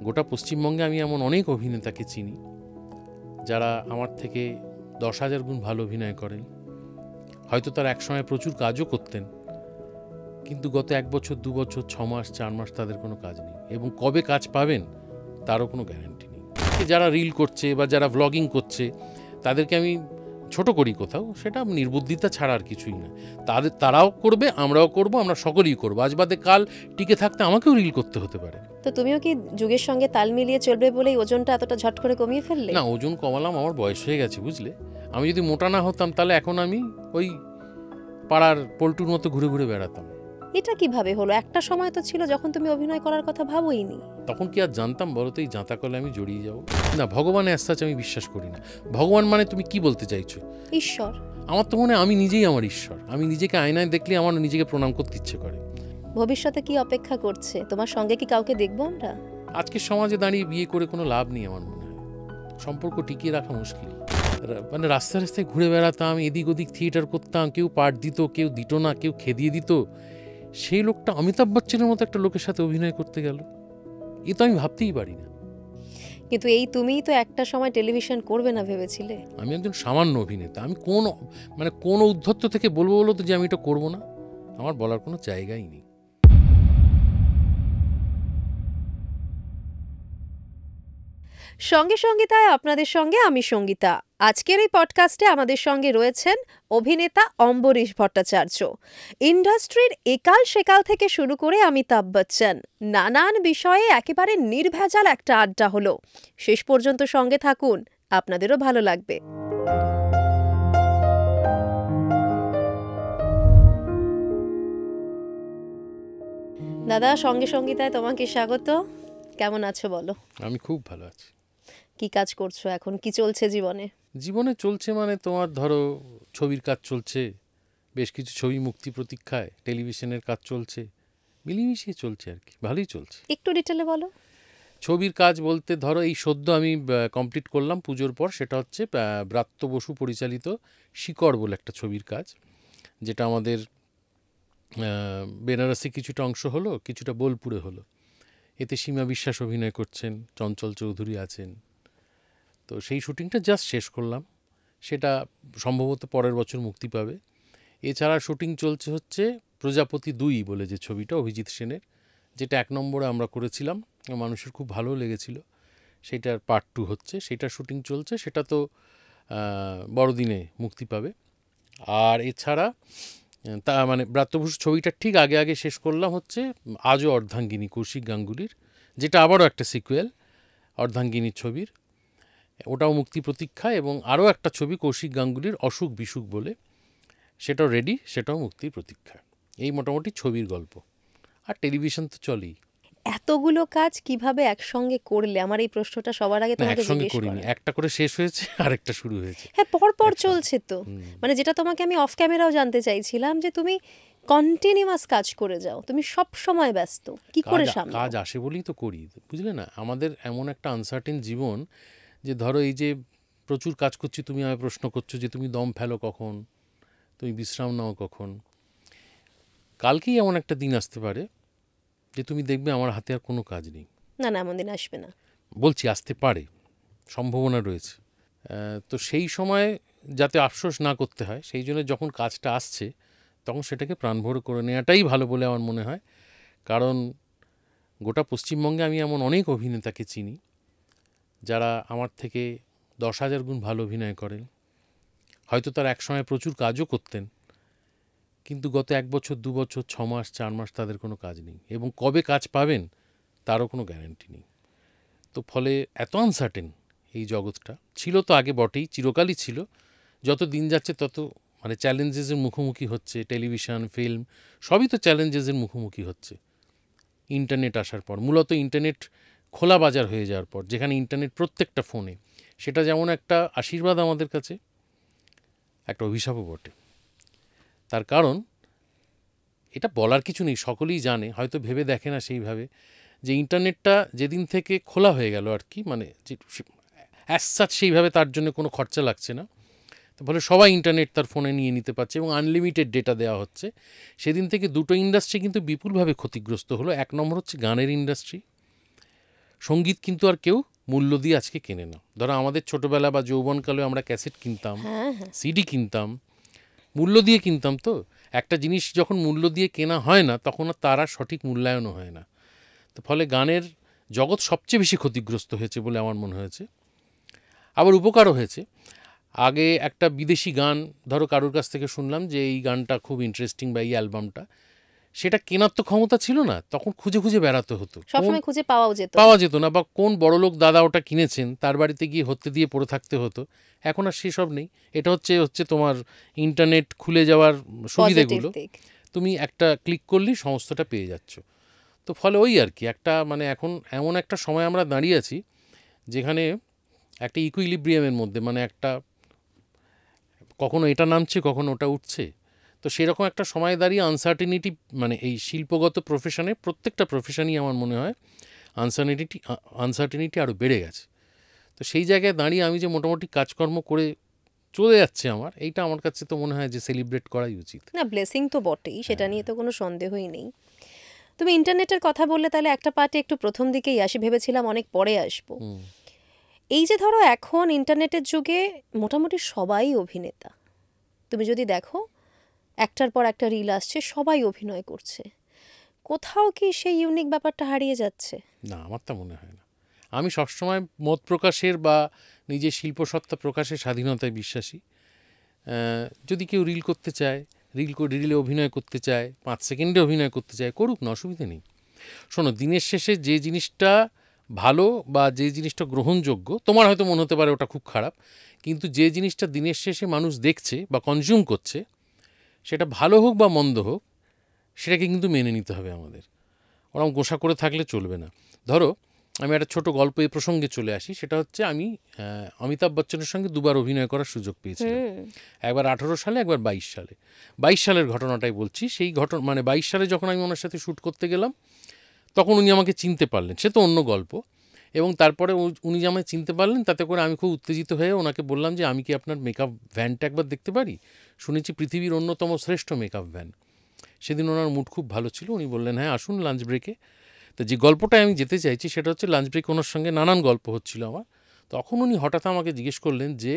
গোটা পশ্চিমবঙ্গে আমি এমন অনেক অভিনেতাকে চিনি যারা আমার থেকে 10,000 গুণ ভালো অভিনয় করেন। হয়তো তারা একসময় প্রচুর কাজও করতেন, কিন্তু গত 1 বছর 2 বছর 6 মাস 4 মাস তাদের কোনো কাজ নেই, এবং কবে কাজ পাবেন তারও কোনো গ্যারান্টি নেই। যারা রিল করছে বা যারা ভ্লগিং করছে তাদেরকে আমি ছোট করি কোথাও, সেটা নির্বুদ্ধিতা ছাড়া আর কিছুই না। তারাও করবে, আমরাও করব, আমরা সকলেই করবো। আজ বাদে কাল টিকে থাকতে আমাকেও রিল করতে হতে পারে। তো তুমিও কি যুগের সঙ্গে তাল মিলিয়ে চলবে বলেই ওজনটা এতটা ঝট করে কমিয়ে ফেললে? না, ওজন কমালাম, আমার বয়স হয়ে গেছে বুঝলে। আমি যদি মোটা না হতাম তাহলে এখন আমি ওই পাড়ার পল্টুর মতো ঘুরে ঘুরে বেড়াতাম। এটা কিভাবে হলো? একটা সময় তো ছিল যখন তুমি অভিনয় করার কথা ভাবোইনি। তখন কি আর জানতাম বলো তো এই জাঁতা কলে আমি জড়িয়ে যাব? না, ভগবানে আস্তাচ আমি বিশ্বাস করি না। ভগবান মানে তুমি কি বলতে চাইছো? ঈশ্বর। আমার তো মনে হয় আমি নিজেই আমার ঈশ্বর। আমি নিজেকে আয়নায় দেখলে আমার নিজেকে প্রণাম করতে ইচ্ছে করে। ভবিষ্যতে কি অপেক্ষা করছে? তোমার সঙ্গে কি কাউকে দেখবো আমরা? আজকের সমাজে দাঁড়িয়ে বিয়ে করে কোনো লাভ নেই আমার মনে হয়। সম্পর্ক টিকিয়ে রাখা মুশকিল। মানে রাস্তায় রাস্তায় ঘুরে বেড়াতাম, এদিক ওদিক থিয়েটার করতাম, কেউ পার্ট দিত, কেউ দিত না, কেউ খেদিয়ে দিত। সেই লোকটা অমিতাভ বচ্চনের মতো একটা লোকের সাথে অভিনয় করতে গেল, এ তো আমি ভাবতেই পারি না। কিন্তু এই তুমিই তো একটা সময় টেলিভিশন করবে না ভেবেছিলে। আমি একজন সামান্য অভিনেতা, আমি কোন উদ্ধত্ত থেকে বলবো তো যে আমি এটা করবো না? আমার বলার কোনো জায়গাই নেই। সঙ্গে সঙ্গীতায় আপনাদের সঙ্গে আমি সঙ্গীতা। আজকের এই পডকাস্টে আমাদের সঙ্গে রয়েছেন অভিনেতা অম্বরীশ ভট্টাচার্য। ইন্ডাস্ট্রির একাল সেকাল থেকে শুরু করে অমিতাভ বচ্চন, নানান বিষয়ে একেবারে নির্ভেজাল একটা আড্ডা হলো। শেষ পর্যন্ত সঙ্গে থাকুন, আপনাদেরও ভালো লাগবে। দাদা, সঙ্গে সঙ্গীতায় তোমাকে স্বাগত। কেমন আছো বলো? আমি খুব ভালো আছি। কি কাজ করছো এখন? কি চলছে জীবনে? জীবনে চলছে মানে তোমার ধরো ছবির কাজ চলছে, বেশ কিছু ছবি মুক্তি প্রতীক্ষায়, টেলিভিশনের কাজ চলছে, মিলিমিশিয়ে চলছে আর কি, ভালোই চলছে। একটু ডিটেলে বলো। ছবির কাজ বলতে ধরো এই সদ্য আমি কমপ্লিট করলাম পুজোর পর, সেটা হচ্ছে ব্রাত্য বসু পরিচালিত শিকড় বলে একটা ছবির কাজ, যেটা আমাদের বেনারসি কিছুটা অংশ হলো, কিছুটা বোলপুরে হলো। এতে সীমা বিশ্বাস অভিনয় করছেন, চঞ্চল চৌধুরী আছেন। তো সেই শুটিংটা জাস্ট শেষ করলাম, সেটা সম্ভবত পরের বছর মুক্তি পাবে। এছাড়া শুটিং চলছে হচ্ছে প্রজাপতি 2 বলে যে ছবিটা অভিজিৎ সেনের, যেটা 1 নম্বরে আমরা করেছিলাম, মানুষের খুব ভালো লেগেছিল। সেটার পার্ট 2 হচ্ছে, সেটা শুটিং চলছে, সেটা তো বড়দিনে মুক্তি পাবে। আর এছাড়া তা মানে ব্রাত্যবসু ছবিটা ঠিক আগে আগে শেষ করলাম হচ্ছে আজও অর্ধাঙ্গিনী কৌশিক গাঙ্গুলির, যেটা আবারও একটা সিকুয়েল অর্ধাঙ্গিনীর ছবির, ওটাও মুক্তি প্রতীক্ষায়। এবং আরও একটা ছবি কৌশিক গাঙ্গুলির অসুখ বিসুখ বলে, সেটাও রেডি, সেটাও মুক্তির প্রতীক্ষায়। এই মোটামুটি ছবির গল্প। আর টেলিভিশন তো চলেই। এতগুলো কাজ কিভাবে একসঙ্গে করলে? আমার এই প্রশ্নটা সবার আগে তোমাকে একসঙ্গে জিজ্ঞেস করিনি, করা। একটা করে শেষ হয়েছে আর একটা শুরু হয়েছে। হ্যাঁ, পর পর একসঙ্গে। চলছে তো। মানে যেটা তোমাকে আমি অফ ক্যামেরাও জানতে চাইছিলাম, যে তুমি কন্টিনিউয়াস কাজ করে যাও, তুমি সব সময় ব্যস্ত, কি করে সামলাও? কাজ আসে বলেই তো করি, বুঝলে না? আমাদের এমন একটা আনসার্টেন জীবন যে ধরো এই যে প্রচুর কাজ করছি, তুমি আমায় প্রশ্ন করছো যে তুমি দম ফেলো কখন, তুমি বিশ্রাম নাও কখন। কালকেই এমন একটা দিন আসতে পারে যে তুমি দেখবে আমার হাতে আর কোনো কাজ নেই। না না, এমন দিন আসবে না। বলছি আসতে পারে, সম্ভাবনা রয়েছে। তো সেই সময় যাতে আফসোস না করতে হয়, সেই জন্য যখন কাজটা আসছে তখন সেটাকে প্রাণভরে করে নেওয়াটাই ভালো বলে আমার মনে হয়। কারণ গোটা পশ্চিমবঙ্গে আমি এমন অনেক অভিনেতাকে চিনি যারা আমার থেকে 10,000 গুণ ভালো অভিনয় করেন। হয়তো তারা একসময় প্রচুর কাজও করতেন, কিন্তু গত 1 বছর 2 বছর 6 মাস 4 মাস তাদের কোনো কাজ নেই, এবং কবে কাজ পাবেন তারও কোনো গ্যারান্টি নেই। তো ফলে এত আনসার্টেন এই জগৎটা, ছিল তো আগে বটেই, চিরকালই ছিল। যত দিন যাচ্ছে তত মানে চ্যালেঞ্জেসের মুখোমুখি হচ্ছে। টেলিভিশন, ফিল্ম সবই তো চ্যালেঞ্জেসের মুখোমুখি হচ্ছে ইন্টারনেট আসার পর, মূলত ইন্টারনেট খোলা বাজার হয়ে যাওয়ার পর, যেখানে ইন্টারনেট প্রত্যেকটা ফোনে। সেটা যেমন একটা আশীর্বাদ আমাদের কাছে, একটা অভিশাপও বটে। তার কারণ এটা বলার কিছু নেই, সকলেই জানে, হয়তো ভেবে দেখে না সেইভাবে, যে ইন্টারনেটটা যেদিন থেকে খোলা হয়ে গেল আর কি, মানে অ্যাজ সাচ সেইভাবে তার জন্য কোনো খরচা লাগছে না, তো ফলে সবাই ইন্টারনেট তার ফোনে নিয়ে নিতে পারছে এবং আনলিমিটেড ডেটা দেওয়া হচ্ছে। সেদিন থেকে দুটো ইন্ডাস্ট্রি কিন্তু বিপুলভাবে ক্ষতিগ্রস্ত হলো। 1 নম্বর হচ্ছে গানের ইন্ডাস্ট্রি, সঙ্গীত কিন্তু আর কেউ মূল্য দিয়ে আজকে কেনে না। ধরো আমাদের ছোটোবেলা বা যৌবনকালে আমরা ক্যাসেট কিনতাম, হ্যাঁ হ্যাঁ সিডি কিনতাম, মূল্য দিয়ে কিনতাম। তো একটা জিনিস যখন মূল্য দিয়ে কেনা হয় না তখন আর তার আর সঠিক মূল্যায়নও হয় না। তো ফলে গানের জগৎ সবচেয়ে বেশি ক্ষতিগ্রস্ত হয়েছে বলে আমার মনে হয়েছে। আবার উপকারও হয়েছে। আগে একটা বিদেশি গান ধরো কারোর কাছ থেকে শুনলাম যে এই গানটা খুব ইন্টারেস্টিং বা এই অ্যালবামটা, সেটা কেনার তো ক্ষমতা ছিল না, তখন খুঁজে খুঁজে বেড়াতে হতো, সবসময় খুঁজে পাওয়াও যেত না। পাওয়া যেত না, বা কোন বড়লোক দাদা ওটা কিনেছেন তার বাড়িতে গিয়ে হতে দিয়ে পড়ে থাকতে হতো। এখন আর সেসব নেই। এটা হচ্ছে তোমার ইন্টারনেট খুলে যাওয়ার পজিটিভ সুবিধেগুলো, দিক। তুমি একটা ক্লিক করলেই সমস্তটা পেয়ে যাচ্ছ। তো ফলে ওই আর কি একটা মানে এখন এমন একটা সময় আমরা দাঁড়িয়ে আছি যেখানে একটা ইকুইলিব্রিয়ামের মধ্যে, মানে একটা কখনো এটা নামছে কখনো ওটা উঠছে। তো সেরকম একটা সময় দাঁড়িয়ে আনসার্টিনিটি, মানে এই শিল্পগত প্রফেশনে প্রত্যেকটা প্রফেশনই আমার মনে হয় আনসার্টিনিটি আরও বেড়ে গেছে। তো সেই জায়গায় দাঁড়িয়ে আমি যে মোটামুটি কাজকর্ম করে চলে যাচ্ছে এইটা আমার কাছে তো মনে হয় যে সেলিব্রেট করাই উচিত। না, ব্লেসিং তো বটেই, সেটা নিয়ে তো কোনো সন্দেহই নেই। তুমি ইন্টারনেটের কথা বললে, তাহলে একটা পার্টে একটু প্রথম দিকেই আসি, ভেবেছিলাম অনেক পরে আসবো। এই যে ধরো এখন ইন্টারনেটের যুগে মোটামুটি সবাই অভিনেতা। তুমি যদি দেখো একটার পর একটা রিল আসছে, সবাই অভিনয় করছে। কোথাও কি সেই ইউনিক ব্যাপারটা হারিয়ে যাচ্ছে? না, আমার তা মনে হয় না। আমি সবসময় মত প্রকাশের বা নিজের শিল্পসত্তা প্রকাশের স্বাধীনতায় বিশ্বাসী। যদি কেউ রিল করতে চায়, রিলে অভিনয় করতে চায়, 5 সেকেন্ডে অভিনয় করতে চায়, করুক না, অসুবিধে নেই। শোনো, দিনের শেষে যে জিনিসটা ভালো বা যে জিনিসটা গ্রহণযোগ্য, তোমার হয়তো মনে হতে পারে ওটা খুব খারাপ, কিন্তু যে জিনিসটা দিনের শেষে মানুষ দেখছে বা কনজিউম করছে, সেটা ভালো হোক বা মন্দ হোক, সেটাকে কিন্তু মেনে নিতে হবে আমাদের। ওরকম গোসা করে থাকলে চলবে না। ধরো আমি একটা ছোট গল্প এই প্রসঙ্গে চলে আসি। সেটা হচ্ছে আমি অমিতাভ বচ্চনের সঙ্গে দুবার অভিনয় করার সুযোগ পেয়েছিলাম। একবার 18 সালে, একবার 22 সালে। 22 সালের ঘটনাটাই বলছি। সেই ঘটনা মানে 22 সালে যখন আমি ওনার সাথে শ্যুট করতে গেলাম, তখন উনি আমাকে চিনতে পারলেন, সে তো অন্য গল্প। এবং তারপরে উনি যে আমায় চিনতে পারলেন, তাতে করে আমি খুব উত্তেজিত হয়ে ওনাকে বললাম যে আমি কি আপনার মেকআপ ভ্যানটা একবার দেখতে পারি? শুনেছি পৃথিবীর অন্যতম শ্রেষ্ঠ মেকআপ ভ্যান। সেদিন ওনার মুড খুব ভালো ছিল, উনি বললেন হ্যাঁ আসুন লাঞ্চ ব্রেকে। তো যে গল্পটায় আমি যেতে চাইছি সেটা হচ্ছে, লাঞ্চ ব্রেকে ওনার সঙ্গে নানান গল্প হচ্ছিল আমার। তখন উনি হঠাৎ আমাকে জিজ্ঞেস করলেন যে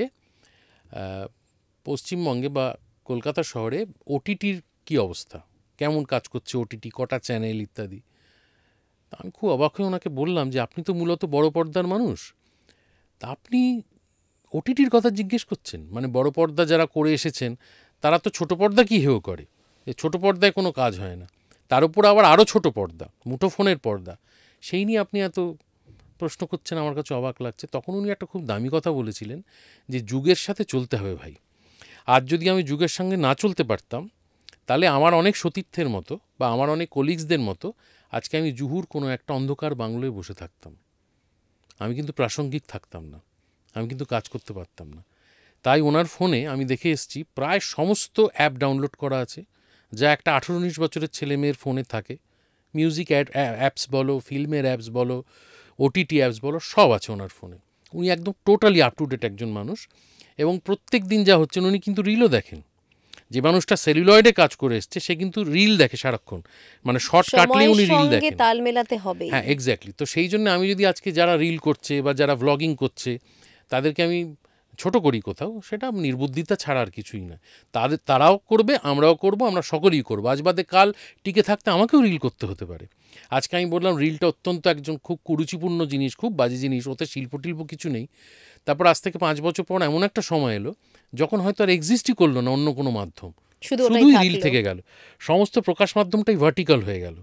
পশ্চিমবঙ্গে বা কলকাতা শহরে ওটিটির কী অবস্থা, কেমন কাজ করছে ওটিটি, কটা চ্যানেল ইত্যাদি। আমি খুব অবাক হয়ে ওনাকে বললাম যে আপনি তো মূলত বড় পর্দার মানুষ, তা আপনি ওটিটির কথা জিজ্ঞেস করছেন? মানে বড় পর্দা যারা করে এসেছেন তারা তো ছোট পর্দা কী হেও করে, যে ছোট পর্দায় কোনো কাজ হয় না, তার উপর আবার আরও ছোট পর্দা, মুঠোফোনের পর্দা, সেই নিয়ে আপনি এত প্রশ্ন করছেন, আমার কাছে অবাক লাগছে। তখন উনি একটা খুব দামি কথা বলেছিলেন যে যুগের সাথে চলতে হবে ভাই। আজ যদি আমি যুগের সঙ্গে না চলতে পারতাম, তাহলে আমার অনেক সতীর্থের মতো বা আমার অনেক কলিগসদের মতো আজকে আমি জুহুর কোনো একটা অন্ধকার বাংলোয় বসে থাকতাম। আমি কিন্তু প্রাসঙ্গিক থাকতাম না, আমি কিন্তু কাজ করতে পারতাম না। তাই ওনার ফোনে আমি দেখে এসেছি প্রায় সমস্ত অ্যাপ ডাউনলোড করা আছে, যা একটা 18-19 বছরের ছেলে মেয়ের ফোনে থাকে। মিউজিক অ্যাপস বলো, ফিল্মের অ্যাপস বলো, ওটিটি অ্যাপস বলো, সব আছে ওনার ফোনে। উনি একদম টোটালি আপ টু ডেট একজন মানুষ। এবং প্রত্যেক দিন যা হচ্ছেন উনি কিন্তু রিলও দেখেন। যে মানুষটা সেলুলয়েডে কাজ করে এসছে সে কিন্তু রিল দেখে সারাক্ষণ, মানে শর্ট কাটলেই উনি রিল দেখেন। তাল মেলাতে হবে। হ্যাঁ, এক্স্যাক্টলি। তো সেই জন্য আমি যদি আজকে যারা রিল করছে বা যারা ভ্লগিং করছে তাদেরকে আমি ছোট করি কোথাও, সেটা নির্বুদ্ধিতা ছাড়া আর কিছুই না। তারাও করবে, আমরাও করব, আমরা সকলেই করবো। আজ বাদে কাল টিকে থাকতে আমাকেও রিল করতে হতে পারে। আজকে আমি বললাম রিলটা অত্যন্ত একজন খুব কুরুচিপূর্ণ জিনিস, খুব বাজে জিনিস, ওতে শিল্প টিল্প কিছু নেই। তারপর আজ থেকে 5 বছর পর এমন একটা সময় এলো যখন হয়তো আর এক্সিস্টই করলো না অন্য কোনো মাধ্যম, শুধুই রিল থেকে গেল। সমস্ত প্রকাশ মাধ্যমটাই ভার্টিক্যাল হয়ে গেল।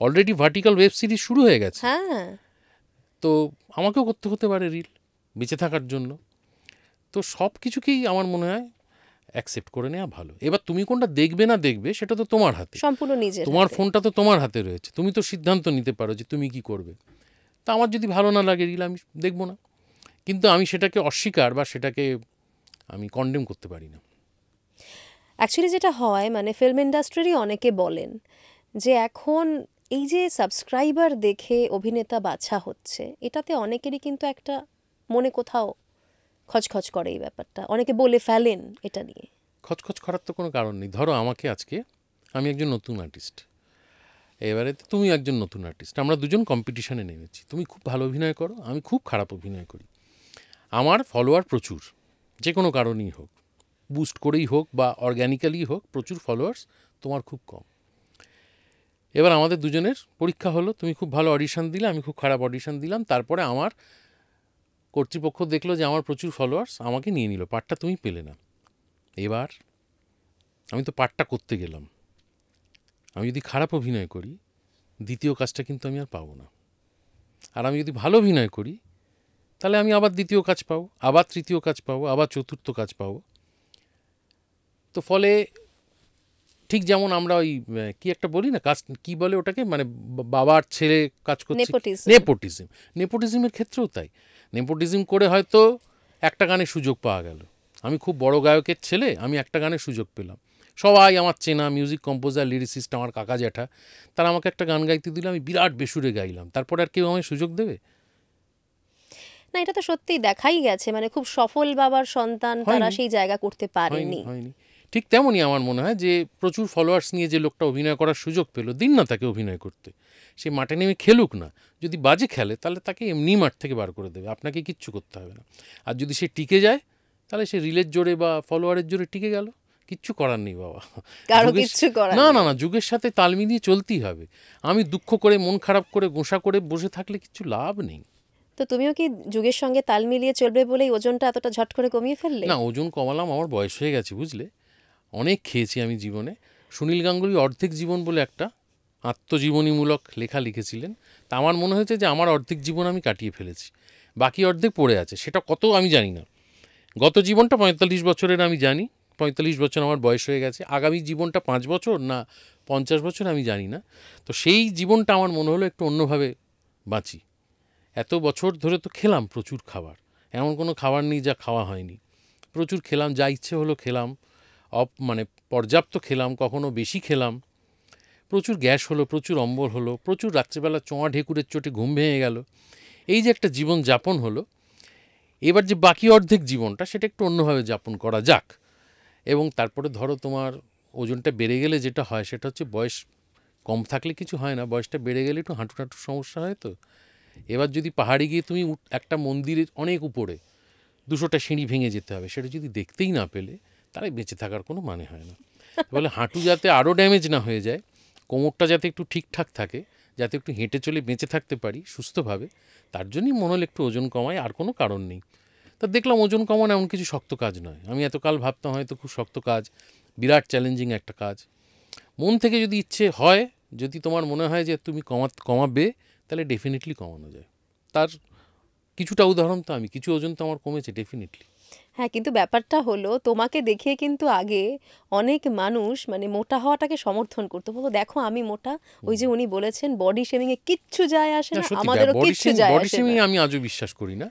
অলরেডি ভার্টিক্যাল ওয়েব সিরিজ শুরু হয়ে গেছে। হ্যাঁ, তো আমাকেও করতে হতে পারে রিল বেঁচে থাকার জন্য। তো সব কিছুকেই আমার মনে হয় অ্যাকসেপ্ট করে নেওয়া ভালো। এবার তুমি কোনটা দেখবে না দেখবে সেটা তো তোমার হাতে, সম্পূর্ণ নিজের তোমার হাতে। ফোনটা তো তোমার হাতে রয়েছে, তুমি তো সিদ্ধান্ত নিতে পারো যে তুমি কি করবে। তা আমার যদি ভালো না লাগে রিল, আমি দেখবো না, কিন্তু আমি সেটাকে অস্বীকার বা সেটাকে আমি কন্ডেম করতে পারি না। অ্যাকচুয়ালি যেটা হয়, মানে ফিল্ম ইন্ডাস্ট্রিরই অনেকে বলেন যে এখন এই যে সাবস্ক্রাইবার দেখে অভিনেতা বাছা হচ্ছে, এটাতে অনেকেরই কিন্তু একটা মনে কোথাও খচখচ করে এই ব্যাপারটা, অনেকে বলে ফেলেন এটা নিয়ে। খচখচ করার তো কোনো কারণ নেই। ধরো আমাকে আজকে, আমি একজন নতুন আর্টিস্ট, এবারে তুমি একজন নতুন আর্টিস্ট, আমরা দুজন কম্পিটিশনে নেমেছি, তুমি খুব ভালো অভিনয় করো, আমি খুব খারাপ অভিনয় করি, আমার ফলোয়ার প্রচুর, যে কোনো কারণেই হোক, বুস্ট করেই হোক বা অর্গ্যানিক্যালি হোক, প্রচুর ফলোয়ার্স, তোমার খুব কম। এবার আমাদের দুজনের পরীক্ষা হলো, তুমি খুব ভালো অডিশন দিলে, আমি খুব খারাপ অডিশন দিলাম, তারপরে আমার কর্তৃপক্ষ দেখলো যে আমার প্রচুর ফলোয়ার্স, আমাকে নিয়ে নিল, পার্টটা তুমি পেলে না। এবার আমি তো পার্টটা করতে গেলাম, আমি যদি খারাপ অভিনয় করি দ্বিতীয় কাজটা কিন্তু আমি আর পাবো না, আর আমি যদি ভালো অভিনয় করি তাহলে আমি আবার দ্বিতীয় কাজ পাবো, আবার তৃতীয় কাজ পাবো, আবার চতুর্থ কাজ পাবো। তো ফলে ঠিক যেমন আমরা ওই কি একটা বলি না, কাজ কি বলে ওটাকে, মানে বাবার ছেলে কাজ করছে, Nepotism. নেপোটিজম, নেপোটিজমের ক্ষেত্রেও তাই, নেপোটিজম করে হয়তো একটা গানে সুযোগ পাওয়া গেল, আমি খুব বড় গায়কের ছেলে, আমি একটা গানে সুযোগ পেলাম, সবাই আমার চেনা মিউজিক কম্পোজার লিরিসিস্ট আমার কাকা জ্যাঠা, তারা আমাকে একটা গান গাইতে দিল, আমি বিরাট বেসুরে গাইলাম, তারপর আর কেউ আমায় সুযোগ দেবে? না, এটা তো সত্যিই দেখাই গেছে, মানে খুব সফল বাবার সন্তান তারা হয়নি। সেই জায়গা করতে হয়নি পারেনি। হয়নি ঠিক তেমনই আমার মনে হয় যে প্রচুর ফলোয়ার্স নিয়ে যে লোকটা অভিনয় করার সুযোগ পেল, দিন না তাকে অভিনয় করতে, সে মাঠে নেমে খেলুক না, যদি বাজে খেলে তাহলে তাকে এমনি মাঠ থেকে বার করে দেবে, আপনাকে কিচ্ছু করতে হবে না। আর যদি সে টিকে যায় তাহলে সে রিলের জোরে বা ফলোয়ারের জোরে টিকে গেল, কিচ্ছু করার নেই বাবা, কারো যুগের কিচ্ছু করার না নেই। না না যুগের সাথে তাল মিলিয়ে চলতেই হবে। আমি দুঃখ করে মন খারাপ করে গোঁসা করে বসে থাকলে কিচ্ছু লাভ নেই। তো তুমিও কি যুগের সঙ্গে তাল মিলিয়ে চলবে বলেই ওজনটা এতটা ঝট করে কমিয়ে ফেললে? না, ওজন কমালাম, আমার বয়স হয়ে গেছে বুঝলে, অনেক খেয়েছি আমি জীবনে। সুনীল গাঙ্গুলি অর্ধেক জীবন বলে একটা আত্মজীবনীমূলক লেখা লিখেছিলেন, তা আমার মনে হয়েছে যে আমার অর্ধেক জীবন আমি কাটিয়ে ফেলেছি, বাকি অর্ধেক পড়ে আছে, সেটা কত আমি জানি না। গত জীবনটা ৪৫ বছরের আমি জানি, ৪৫ বছর আমার বয়স হয়ে গেছে, আগামী জীবনটা ৫ বছর না ৫০ বছর আমি জানি না। তো সেই জীবনটা আমার মনে হলো একটু অন্যভাবে বাঁচি। এত বছর ধরে তো খেলাম প্রচুর খাবার, এমন কোনো খাবার নেই যা খাওয়া হয়নি, প্রচুর খেলাম, যা ইচ্ছে হলো খেলাম, মানে পর্যাপ্ত খেলাম, কখনো বেশি খেলাম, প্রচুর গ্যাস হলো, প্রচুর অম্বল হলো, প্রচুর রাত্রেবেলা চোঁয়া ঢেকুরের চোটে ঘুম ভেঙে গেল, এই যে একটা জীবন যাপন হলো, এবার যে বাকি অর্ধেক জীবনটা সেটা একটু অন্যভাবে যাপন করা যাক। এবং তারপরে ধরো তোমার ওজনটা বেড়ে গেলে যেটা হয় সেটা হচ্ছে, বয়স কম থাকলে কিছু হয় না, বয়সটা বেড়ে গেলে একটু হাঁটু টাঁটুর সমস্যা হয়। তো এবার যদি পাহাড়ে গিয়ে তুমি একটা মন্দিরের অনেক উপরে ২০০টা সিঁড়ি ভেঙে যেতে হবে, সেটা যদি দেখতেই না পেলে তাহলে বেঁচে থাকার কোনো মানে হয় না। বলে হাঁটু যাতে আরও ড্যামেজ না হয়ে যায়, কোমরটা যাতে একটু ঠিকঠাক থাকে, যাতে একটু হেঁটে চলে বেঁচে থাকতে পারি সুস্থভাবে, তার জন্যই মনে হলো একটু ওজন কমায়, আর কোনো কারণ নেই। তা দেখলাম ওজন কমানো এমন কিছু শক্ত কাজ নয়, আমি এতকাল ভাবতাম হয়তো খুব শক্ত কাজ, বিরাট চ্যালেঞ্জিং একটা কাজ। মন থেকে যদি ইচ্ছে হয়, যদি তোমার মনে হয় যে তুমি কমাবে, তাহলে ডেফিনেটলি কমানো যায়। তার কিছুটা উদাহরণ তো আমি, কিছু ওজন তো আমার কমেছে ডেফিনেটলি। হ্যাঁ, কিন্তু ব্যাপারটা হলো তোমাকে দেখে কিন্তু আগে অনেক মানুষ মানে মোটা হওয়াটাকে সমর্থন করতো, বলতো দেখো আমি মোটা, ওই যে উনি বলেছেন বডি শেমিং এ কিচ্ছু যায় আসে না না, সত্যি, আমাদেরও কিচ্ছু যায় বডি আসে শেমিং না। আমি আজও বিশ্বাস করি না,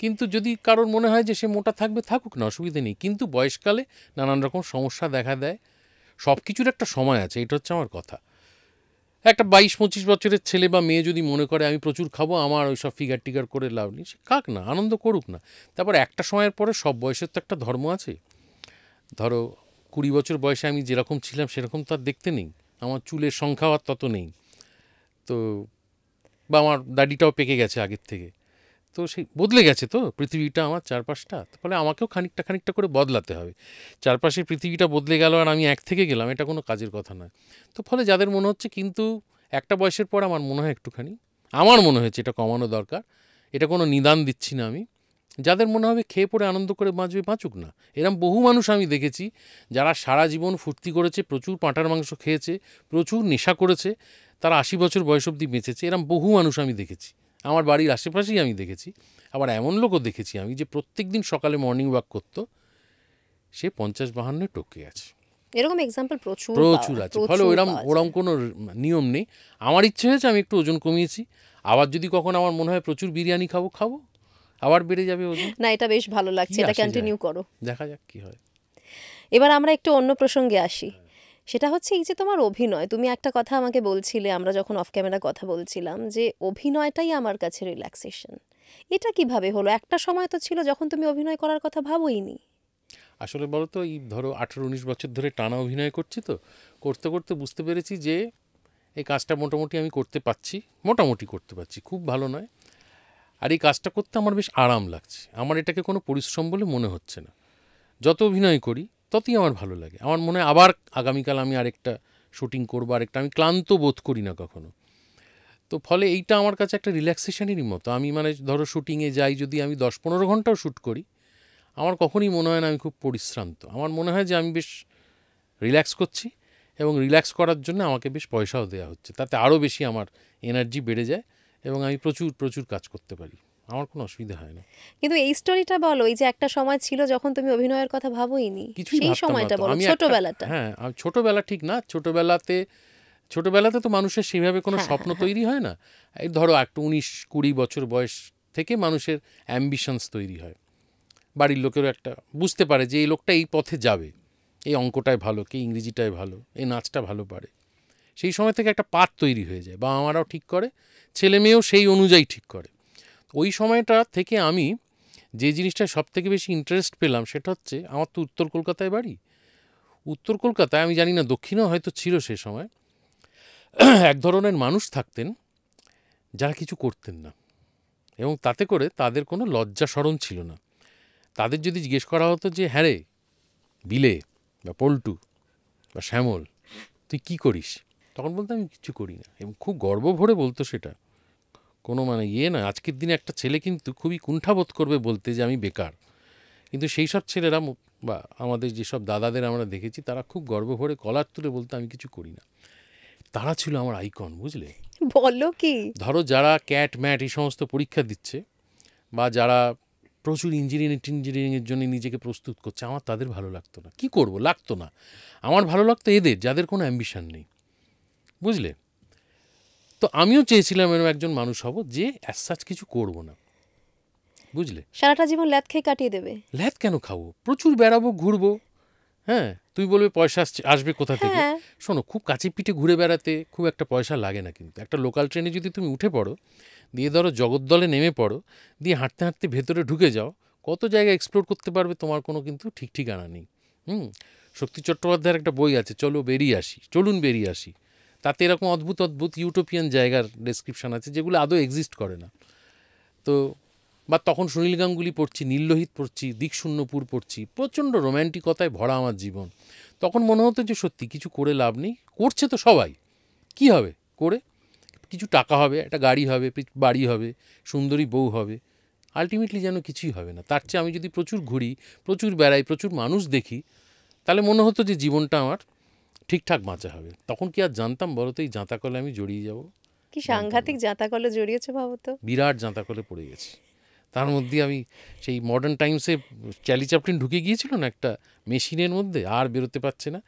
কিন্তু যদি কারোর মনে হয় যে সে মোটা থাকবে, থাকুক না, অসুবিধা নেই, কিন্তু বয়সকালে নানান রকম সমস্যা দেখা দেয়, সব কিছুর একটা সময় আছে, এটা হচ্ছে আমার কথা। একটা ২২-২৫ বছরের ছেলে বা মেয়ে যদি মনে করে আমি প্রচুর খাবো, আমার ওই সব ফিগার টিগার করে লাভ নেই, সে খাক না, আনন্দ করুক না। তারপর একটা সময়ের পরে সব বয়সের তো একটা ধর্ম আছে। ধরো ২০ বছর বয়সে আমি যেরকম ছিলাম সেরকম তো আর দেখতে নেই, আমার চুলের সংখ্যাও আর তত নেই, তো বা আমার দাড়িটাও পেকে গেছে আগের থেকে, তো সেই বদলে গেছে তো পৃথিবীটা, আমার চারপাশটা, ফলে আমাকেও খানিকটা খানিকটা করে বদলাতে হবে। চারপাশের পৃথিবীটা বদলে গেল আর আমি এক থেকে গেলাম, এটা কোনো কাজের কথা নয়। তো ফলে যাদের মনে হচ্ছে, কিন্তু একটা বয়সের পর আমার মনে হয় একটুখানি, আমার মনে হয়েছে এটা কমানো দরকার, এটা কোনো নিদান দিচ্ছি না আমি, যাদের মনে হবে খেয়ে পড়ে আনন্দ করে বাঁচবে, বাঁচুক না। এরম বহু মানুষ আমি দেখেছি যারা সারা জীবন ফুর্তি করেছে, প্রচুর পাঁঠার মাংস খেয়েছে, প্রচুর নেশা করেছে, তারা ৮০ বছর বয়স অবধি বেঁচেছে, এরম বহু মানুষ আমি দেখেছি, আমার বাড়ির আশেপাশেই আমি দেখেছি। আবার এমন লোকও দেখেছি আমি যে প্রত্যেক দিন সকালে মর্নিং ওয়াক করতো, সে ৫০-৫২ টপকে আছে, এরকম এক্সাম্পল প্রচুর প্রচুর আছে। ফলে ওরম পাওয়া ওরম যায়। কোনো নিয়ম নেই। আমার ইচ্ছে হয়েছে আমি একটু ওজন কমিয়েছি, আবার যদি কখনো আমার মনে হয় প্রচুর বিরিয়ানি খাবো, খাবো, আবার বেড়ে যাবে ওজন। না, এটা বেশ ভালো লাগছে, কি এটা আসে কন্টিনিউ যায়, করো। দেখা যাক কি হয়। এবার আমরা একটু অন্য প্রসঙ্গে আসি, সেটা হচ্ছে এই যে তোমার অভিনয়, তুমি একটা কথা আমাকে বলছিলে আমরা যখন অফ ক্যামেরা কথা বলছিলাম, যে অভিনয়টাই আমার কাছে রিল্যাক্সেশন। এটা কিভাবে হলো? একটা সময় তো ছিল যখন তুমি অভিনয় করার কথা ভাবোইনি। আসলে বলো তো, এই ধরো ১৮-১৯ বছর ধরে টানা অভিনয় করছি, তো করতে করতে বুঝতে পেরেছি যে এই কাজটা মোটামুটি আমি করতে পারছি, খুব ভালো নয়। আর এই কাজটা করতে আমার বেশ আরাম লাগছে, আমার এটাকে কোনো পরিশ্রম বলে মনে হচ্ছে না। যত অভিনয় করি ততই আমার ভালো লাগে। আমার মনে হয় আবার আগামীকাল আমি আরেকটা শুটিং করবো, আমি ক্লান্ত বোধ করি না কখনো। তো ফলে এইটা আমার কাছে একটা রিল্যাক্সেশনেরই মতো। আমি মানে ধরো শুটিংয়ে যাই, যদি আমি 10-15 ঘন্টাও শ্যুট করি, আমার কখনই মনে হয় না আমি খুব পরিশ্রান্ত। আমার মনে হয় যে আমি বেশ রিল্যাক্স করছি, এবং রিল্যাক্স করার জন্য আমাকে বেশ পয়সাও দেওয়া হচ্ছে, তাতে আরও বেশি আমার এনার্জি বেড়ে যায় এবং আমি প্রচুর প্রচুর কাজ করতে পারি, আমার কোনো অসুবিধা হয় না। কিন্তু এই স্টোরিটা বলো, এই যে একটা সময় ছিল যখন তুমি অভিনয়ের কথা ভাবোইনি, কিছুই সেই ভাবতাম না সময়টা তো। বলো, আমি ছোটবেলাটা। হ্যাঁ, ছোটবেলা ঠিক না, ছোটবেলাতে তো মানুষের সেভাবে কোনো হ্যাঁ, স্বপ্ন হ্যাঁ, তৈরি হয় না। এই ধরো একটু 19-20 বছর বয়স থেকে মানুষের অ্যাম্বিশনস তৈরি হয়। বাড়ির লোকেরও একটা বুঝতে পারে যে এই লোকটা এই পথে যাবে, এই অঙ্কটায় ভালো, কি ইংরেজিটায় ভালো, এই নাচটা ভালো পারে। সেই সময় থেকে একটা পাঠ তৈরি হয়ে যায়, বাবা মারাও ঠিক করে, ছেলে মেয়েও সেই অনুযায়ী ঠিক করে। ওই সময়টা থেকে আমি যে জিনিসটা সব থেকে বেশি ইন্টারেস্ট পেলাম সেটা হচ্ছে, আমার তো উত্তর কলকাতায় বাড়ি। উত্তর কলকাতায় আমি জানি না দক্ষিণেও হয়তো ছিল সে সময়, এক ধরনের মানুষ থাকতেন যারা কিছু করতেন না, এবং তাতে করে তাদের কোনো লজ্জা শরম ছিল না। তাদের যদি জিজ্ঞেস করা হতো যে হ্যাঁ রে বিলে বা পল্টু বা শ্যামল তুই কী করিস, তখন বলতো আমি কিছু করি না, এবং খুব গর্ব ভরে বলতো সেটা। কোনো মানে না, আজকের দিনে একটা ছেলে কিন্তু খুবই কুণ্ঠাবোধ করবে বলতে যে আমি বেকার, কিন্তু সেই সব ছেলেরা বা আমাদের যেসব দাদাদের আমরা দেখেছি তারা খুব গর্ব ভরে কলার তুলে বলতো আমি কিছু করি না। তারা ছিল আমার আইকন, বুঝলে। বলো কি? ধরো যারা ক্যাট ম্যাট এই সমস্ত পরীক্ষা দিচ্ছে, বা যারা প্রচুর ইঞ্জিনিয়ারিংয়ের জন্য নিজেকে প্রস্তুত করছে, আমার তাদের ভালো লাগতো না। কি করব, লাগতো না। আমার ভালো লাগতো এদের, যাদের কোনো অ্যাম্বিশন নেই, বুঝলে। তো আমিও চেয়েছিলাম এরকম একজন মানুষ হব যে অ্যাজ সাচ কিছু করব না, বুঝলে। সারাটা জীবন ল্যাদ খেয়ে কাটিয়ে দেবে? ল্যাদ কেন খাবো, প্রচুর বেড়াবো, ঘুরবো। হ্যাঁ, তুই বলবে পয়সা আসবে কোথা থেকে। হ্যাঁ, শোনো, খুব কাছে পিঠে ঘুরে বেড়াতে খুব একটা পয়সা লাগে না, কিন্তু একটা লোকাল ট্রেনে যদি তুমি উঠে পড়ো, দিয়ে ধরো জগদ্দলে নেমে পড়ো, দিয়ে হাঁটতে হাঁটতে ভেতরে ঢুকে যাও, কত জায়গা এক্সপ্লোর করতে পারবে তোমার কোনো কিন্তু ঠিক ঠিকানা নেই। শক্তি চট্টোপাধ্যায়ের একটা বই আছে, চলুন বেরিয়ে আসি। তাতে এরকম অদ্ভুত অদ্ভুত ইউটোপিয়ান জায়গার ডেসক্রিপশান আছে যেগুলো আদৌ এক্সিস্ট করে না। তো বা তখন সুনীল গাঙ্গুলি পড়ছি, নীললোহিত পড়ছি, দিকশূন্যপুর পড়ছি, প্রচণ্ড রোম্যান্টিকতায় ভরা আমার জীবন। তখন মনে হতো যে সত্যি কিছু করে লাভ নেই, করছে তো সবাই, কি হবে করে, কিছু টাকা হবে, একটা গাড়ি হবে, বাড়ি হবে, সুন্দরী বউ হবে, আলটিমেটলি যেন কিছুই হবে না। তার চেয়ে আমি যদি প্রচুর ঘুরি, প্রচুর বেড়াই, প্রচুর মানুষ দেখি, তাহলে মনে হতো যে জীবনটা আমার ঠিকঠাক বাঁচা হবে। তখন কি আর জানতাম বলো তো এই জাঁতাকলে আমি জড়িয়ে যাব। কি সাংঘাতিক জাঁতাকলে জড়িয়েছে ভাবো তো। বিরাট জাঁতাকলে পড়ে গেছি। তার মধ্যে আমি সেই মডার্ন টাইমসে চার্লি চ্যাপলিন ঢুকে গিয়েছিল না একটা মেশিনের মধ্যে, আর বেরোতে পারছে না,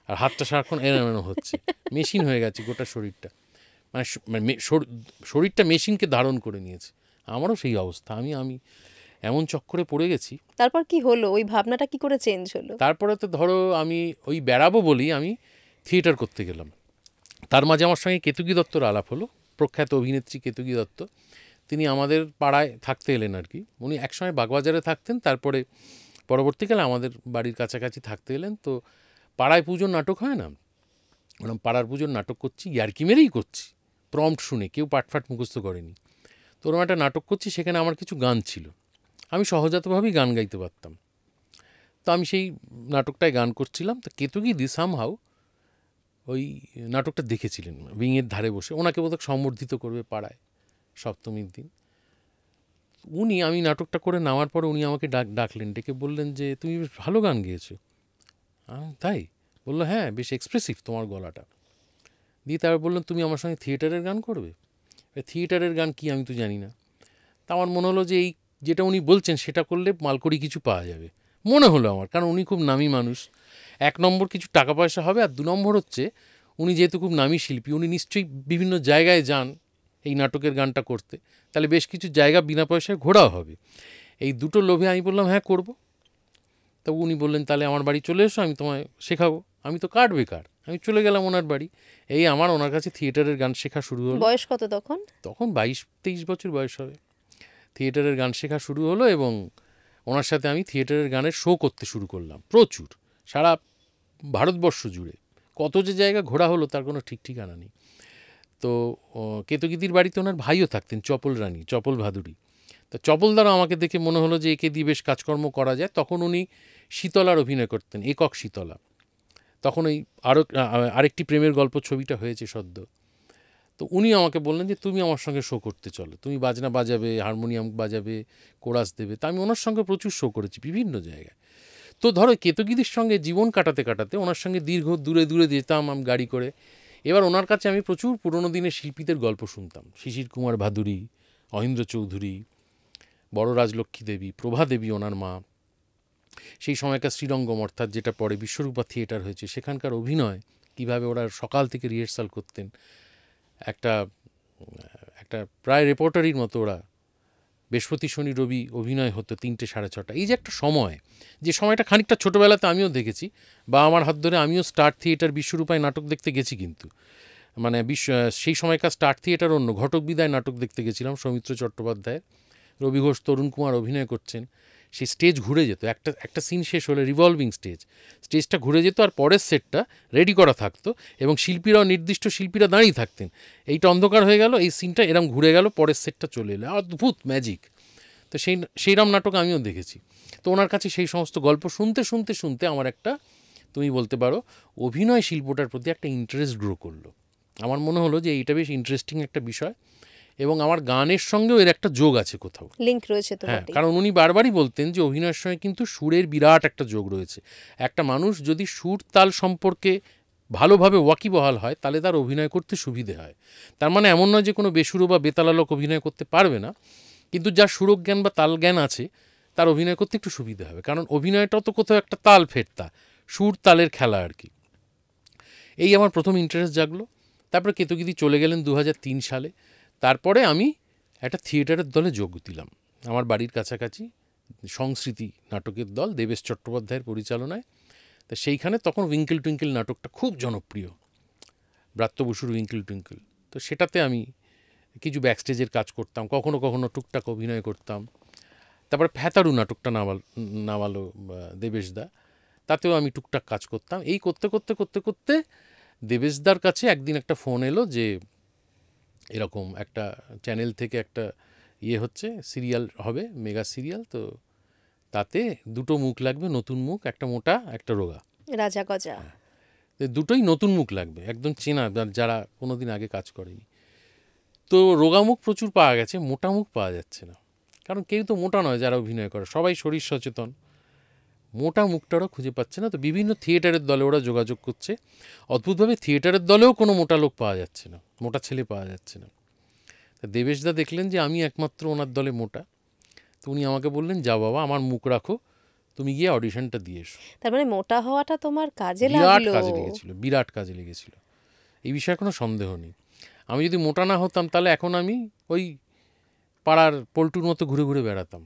আর হাতটা সারাক্ষণ এলোমেলো হচ্ছে, মেশিন হয়ে গেছে গোটা শরীরটা, মানে শরীরটা মেশিনকে ধারণ করে নিয়েছে। আমারও সেই অবস্থা, আমি এমন চক্করে পড়ে গেছি। তারপর কি হলো, ওই ভাবনাটা কি করে চেঞ্জ হলো? তারপরে তো ধরো আমি ওই বেড়াবো বলি আমি থিয়েটার করতে গেলাম। তার মাঝে আমার সঙ্গে কেতকী দত্তর আলাপ হলো, প্রখ্যাত অভিনেত্রী কেতকী দত্ত। তিনি আমাদের পাড়ায় থাকতে এলেন আর কি। উনি একসময় বাগবাজারে থাকতেন, তারপরে পরবর্তীকালে আমাদের বাড়ির কাছাকাছি থাকতে এলেন। তো পাড়ায় পুজোর নাটক হয় না, ওরকম পাড়ার পুজোর নাটক করছি, ইয়ার্কি মেরেই করছি, প্রম্পট শুনে, কেউ পাটফাট মুখস্থ করেনি। তো ওরকম একটা নাটক করছি, সেখানে আমার কিছু গান ছিল, আমি সহজাতভাবেই গান গাইতে পারতাম। তো আমি সেই নাটকটায় গান করছিলাম, তো কেতকীদি সামহাউ ওই নাটকটা দেখেছিলেন উইংয়ের ধারে বসে, ওনাকে বোধহয় সম্বর্ধিত করবে পাড়ায় সপ্তমীর দিন। উনি, আমি নাটকটা করে নামার পরে উনি আমাকে ডাকলেন, ডেকে বললেন যে তুমি বেশ ভালো গান গেয়েছো। তাই? বললো হ্যাঁ, বেশ এক্সপ্রেসিভ তোমার গলাটা। দিয়ে তারপর বললেন তুমি আমার সঙ্গে থিয়েটারের গান করবে। থিয়েটারের গান কি আমি তো জানি না। তা আমার মনে হলো যে এই যেটা উনি বলছেন সেটা করলে মালকড়ি কিছু পাওয়া যাবে, মনে হলো আমার, কারণ উনি খুব নামী মানুষ। 1 নম্বর কিছু টাকা পয়সা হবে, আর 2 নম্বর হচ্ছে উনি যেহেতু খুব নামী শিল্পী, উনি নিশ্চয়ই বিভিন্ন জায়গায় যান এই নাটকের গানটা করতে, তাহলে বেশ কিছু জায়গা বিনা পয়সায় ঘোরাও হবে। এই দুটো লোভে আমি বললাম হ্যাঁ করব। তো উনি বললেন তাহলে আমার বাড়ি চলে এসো, আমি তোমায় শেখাবো। আমি তো কাঠ বেকার, আমি চলে গেলাম ওনার বাড়ি। এই আমার ওনার কাছে থিয়েটারের গান শেখা শুরু হলো। বয়স কত তখন? তখন 22-23 বছর বয়স হবে। থিয়েটারের গান শেখা শুরু হলো, এবং ওনার সাথে আমি থিয়েটারের গানের শো করতে শুরু করলাম প্রচুর, সারা ভারতবর্ষ জুড়ে। কত যে জায়গা ঘোরা হলো তার কোনো ঠিক ঠিকানা নেই। তো কেতকীদির বাড়িতে ওনার ভাইও থাকতেন, চপল রানী, চপল ভাদুরী। তো চপল দ্বারা আমাকে দেখে মনে হলো যে একে দিয়ে বেশ কাজকর্ম করা যায়। তখন উনি শীতলার অভিনয় করতেন, একক শীতলা। তখন ওই আরেকটি প্রেমের গল্প ছবিটা হয়েছে সদ্য। তো উনি আমাকে বললেন যে তুমি আমার সঙ্গে শো করতে চলো, তুমি বাজনা বাজাবে, হারমোনিয়াম বাজাবে, কোরাস দেবে। তা আমি ওনার সঙ্গে প্রচুর শো করেছি বিভিন্ন জায়গায়। তো ধরো কেতকীদির সঙ্গে জীবন কাটাতে কাটাতে ওনার সঙ্গে দীর্ঘ দূরে দূরে যেতাম আমি গাড়ি করে। এবার ওনার কাছে আমি প্রচুর পুরনো দিনের শিল্পীদের গল্প শুনতাম, শিশির কুমার ভাদুরী, অহিন্দ্র চৌধুরী, বড় রাজলক্ষ্মী দেবী, প্রভা দেবী ওনার মা, সেই সময়কার শ্রীরঙ্গম অর্থাৎ যেটা পরে বিশ্বরূপা থিয়েটার হয়েছে, সেখানকার অভিনয় কীভাবে ওরা সকাল থেকে রিহার্সাল করতেন। একটা একটা প্রায় রেপোর্টারির মতো ওরা বৃহস্পতি শনি রবি অভিনয় হতো 3টে সাড়ে 6টা। এই যে একটা সময়, যে সময়টা খানিকটা ছোটোবেলাতে আমিও দেখেছি, বা আমার হাত ধরে আমিও স্টার থিয়েটার বিশ্বরূপায় নাটক দেখতে গেছি। কিন্তু মানে সেই সময়কার স্টার থিয়েটার অন্য, ঘটক বিদায় নাটক দেখতে গেছিলাম সৌমিত্র চট্টোপাধ্যায়ের। রবি ঘোষ, তরুণ কুমার অভিনয় করছেন। সেই স্টেজ ঘুরে যেত, একটা সিন শেষ হলে রিভলভিং স্টেজটা ঘুরে যেত, আর পরের সেটটা রেডি করা থাকতো, এবং শিল্পীরাও নির্দিষ্ট শিল্পীরা দাঁড়িয়ে থাকতেন। এইটা অন্ধকার হয়ে গেল, এই সিনটা এরম ঘুরে গেল, পরের সেটটা চলে এলো, অদ্ভুত ম্যাজিক। তো সেইরম নাটক আমিও দেখেছি। তো ওনার কাছে সেই সমস্ত গল্প শুনতে শুনতে শুনতে আমার একটা, তুমি বলতে পারো, অভিনয় শিল্পটার প্রতি একটা ইন্টারেস্ট গ্রো করলো। আমার মনে হলো যে এইটা বেশ ইন্টারেস্টিং একটা বিষয়, এবং আমার গানের সঙ্গেও এর একটা যোগ আছে, কোথাও লিঙ্ক রয়েছে তো। হ্যাঁ, কারণ উনি বারবারই বলতেন যে অভিনয়ের সঙ্গে কিন্তু সুরের বিরাট একটা যোগ রয়েছে। একটা মানুষ যদি সুর তাল সম্পর্কে ভালোভাবে ওয়াকিবহাল হয়, তাহলে তার অভিনয় করতে সুবিধে হয়। তার মানে এমন নয় যে কোনো বেসুরো বা বেতালা লোক অভিনয় করতে পারবে না, কিন্তু যার সুরজ্ঞান বা তাল জ্ঞান আছে তার অভিনয় করতে একটু সুবিধা হবে। কারণ অভিনয়টাও তো কোথাও একটা তাল ফেরতা, সুর তালের খেলা আর কি। এই আমার প্রথম ইন্টারেস্ট জাগলো। তারপরে কেতকীদি চলে গেলেন 2003 সালে। তারপরে আমি একটা থিয়েটারের দলে যোগ দিলাম আমার বাড়ির কাছাকাছি, সংস্কৃতি নাটকের দল, দেবেশ চট্টোপাধ্যায়ের পরিচালনায়। তা সেইখানে তখন উইঙ্কেল টুইঙ্কেল নাটকটা খুব জনপ্রিয়, ব্রাত্য বসুর উইঙ্কেল টুইঙ্কেল। তো সেটাতে আমি কিছু ব্যাকস্টেজের কাজ করতাম, কখনো কখনো টুকটাক অভিনয় করতাম। তারপরে ফ্যাতারু নাটকটা নামালো দেবেশদা, তাতেও আমি টুকটাক কাজ করতাম। এই করতে করতে করতে করতে দেবেশদার কাছে একদিন একটা ফোন এলো যে এরকম একটা চ্যানেল থেকে একটা হচ্ছে, সিরিয়াল হবে, মেগা সিরিয়াল। তো তাতে 2টো মুখ লাগবে, নতুন মুখ, একটা মোটা একটা রোগা, রাজা গজা। দুটোই নতুন মুখ লাগবে, একদম চেনা, যারা কোনোদিন আগে কাজ করেনি। তো রোগা মুখ প্রচুর পাওয়া গেছে, মোটা মুখ পাওয়া যাচ্ছে না। কারণ কেউ তো মোটা নয় যারা অভিনয় করে, সবাই শরীর সচেতন। মোটা মুখটারও খুঁজে পাচ্ছে না। তো বিভিন্ন থিয়েটারের দলে ওরা যোগাযোগ করছে। অদ্ভুতভাবে থিয়েটারের দলেও কোনো মোটা লোক পাওয়া যাচ্ছে না, মোটা ছেলে পাওয়া যাচ্ছে না। তা দেবেশদা দেখলেন যে আমি একমাত্র ওনার দলে মোটা। তো উনি আমাকে বললেন, যাও বাবা, আমার মুখ রাখো, তুমি গিয়ে অডিশনটা দিয়ে এসো। তার মানে মোটা হওয়াটা তোমার কাজে বিরাট লাগলো। কাজে লেগেছিল, বিরাট কাজে লেগেছিল, এই বিষয়ে কোনো সন্দেহ নেই। আমি যদি মোটা না হতাম তাহলে এখন আমি ওই পাড়ার পল্টুর মতো ঘুরে ঘুরে বেড়াতাম।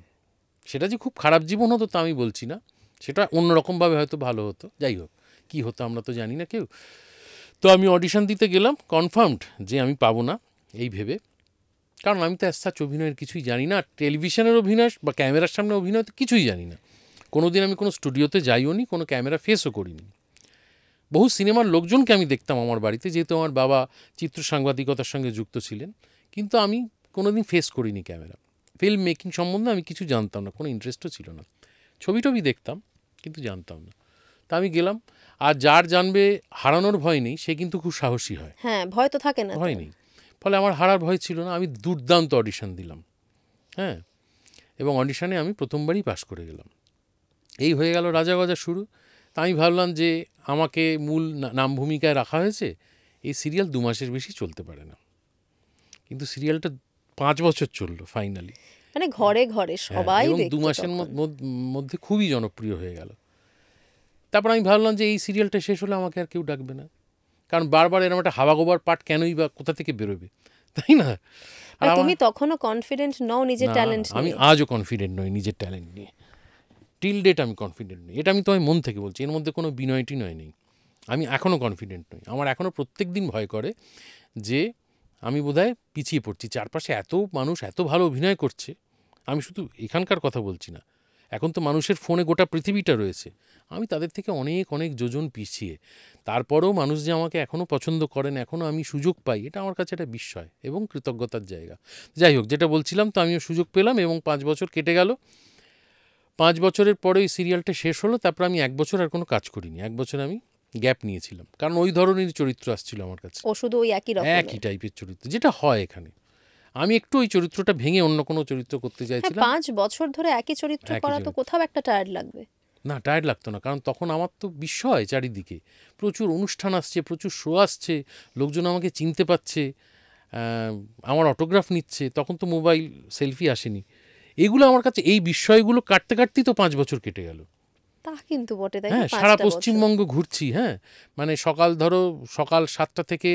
সেটা যে খুব খারাপ জীবন হতো তা আমি বলছি না, সেটা অন্যরকমভাবে হয়তো ভালো হতো। যাই হোক, কী হতো আমরা তো জানি না কেউ। তো আমি অডিশন দিতে গেলাম, কনফার্মড যে আমি পাবো না এই ভেবে, কারণ আমি তো অ্যাজ অভিনয়ের কিছুই জানি না, টেলিভিশনের অভিনয় বা ক্যামেরার সামনে অভিনয় তো কিছুই জানি না। কোনো দিন আমি কোনো স্টুডিওতে যাইও নি, কোনো ক্যামেরা ফেসও করিনি। বহু সিনেমার লোকজনকে আমি দেখতাম আমার বাড়িতে, যেহেতু আমার বাবা চিত্র সাংবাদিকতার সঙ্গে যুক্ত ছিলেন, কিন্তু আমি কোনো দিন ফেস করিনি ক্যামেরা। ফিল্ম মেকিং সম্বন্ধে আমি কিছু জানতাম না, কোনো ইন্টারেস্টও ছিল না। ছবি টবি দেখতাম কিন্তু জানতাম না। তা আমি গেলাম, আর যার জানবে হারানোর ভয় নেই সে কিন্তু খুব সাহসী হয়। হ্যাঁ, ভয় তো থাকে না। ভয় নেই, ফলে আমার হারার ভয় ছিল না। আমি দুর্দান্ত অডিশন দিলাম, হ্যাঁ, এবং অডিশনে আমি প্রথমবারই পাশ করে গেলাম। এই হয়ে গেল রাজা গজা শুরু। তা আমি ভাবলাম যে আমাকে মূল নাম ভূমিকায় রাখা হয়েছে, এই সিরিয়াল 2 মাসের বেশি চলতে পারে না। কিন্তু সিরিয়ালটা 5 বছর চললো ফাইনালি, মানে ঘরে ঘরে সবাই এবং দেখতো 2 মাসের তখন। মধ্যে খুবই জনপ্রিয় হয়ে গেল। তারপর আমি ভাবলাম যে এই সিরিয়ালটা শেষ হলে আমাকে আর কেউ ডাকবে না, কারণ বারবার এরকম একটা হাওয়া গোবার পাঠ কেনই বা কোথা থেকে বেরোবে, তাই না? আর তুমি তখনও কনফিডেন্ট নও নিজের ট্যালেন্ট নিয়ে? আমি আজও কনফিডেন্ট নই নিজের ট্যালেন্ট নিয়ে, টিল ডেট আমি কনফিডেন্ট নই। এটা আমি তোমায় মন থেকে বলছি, এর মধ্যে কোনো বিনয়টি নেই। আমি এখনও কনফিডেন্ট নই। আমার এখনও প্রত্যেক দিন ভয় করে যে আমি বোধহয় পিছিয়ে পড়ছি। চারপাশে এত মানুষ এত ভালো অভিনয় করছে, আমি শুধু এখানকার কথা বলছি না, এখন তো মানুষের ফোনে গোটা পৃথিবীটা রয়েছে, আমি তাদের থেকে অনেক অনেক যোজন পিছিয়ে। তারপরেও মানুষ যে আমাকে এখনও পছন্দ করেন, এখনও আমি সুযোগ পাই, এটা আমার কাছে একটা বিস্ময় এবং কৃতজ্ঞতার জায়গা। যাই হোক, যেটা বলছিলাম, তো আমিও সুযোগ পেলাম এবং 5 বছর কেটে গেল। 5 বছরের পরে ওই সিরিয়ালটা শেষ হলো, তারপর আমি 1 বছর আর কোনো কাজ করিনি। 1 বছর আমি গ্যাপ নিয়েছিলাম, কারণ ওই ধরনের চরিত্র আসছিল আমার কাছে, ও শুধু ওই একই রকম একই টাইপের চরিত্র যেটা হয় এখানে। আমি একটু ওই চরিত্রটা ভেঙে অন্য কোনো চরিত্র করতে হ্যাঁ, চাইছিলাম। 5 বছর ধরে একই চরিত্র একই করা তো চরিত্র। কোথাও একটা টায়ার্ড লাগবে। না, টায়ার্ড লাগতো না, কারণ তখন আমার তো বিস্ময় চারিদিকে, প্রচুর অনুষ্ঠান আসছে, প্রচুর শো আসছে, লোকজন আমাকে চিনতে পারছে, আমার অটোগ্রাফ নিচ্ছে। তখন তো মোবাইল সেলফি আসেনি। এগুলো আমার কাছে, এই বিষয়গুলো কাটতে কাটতেই তো 5 বছর কেটে গেল। তা কিন্তু বটে, তাই না? হ্যাঁ, সারা 5টা বছর। পশ্চিমবঙ্গ ঘুরছি। হ্যাঁ, মানে সকাল 7টা থেকে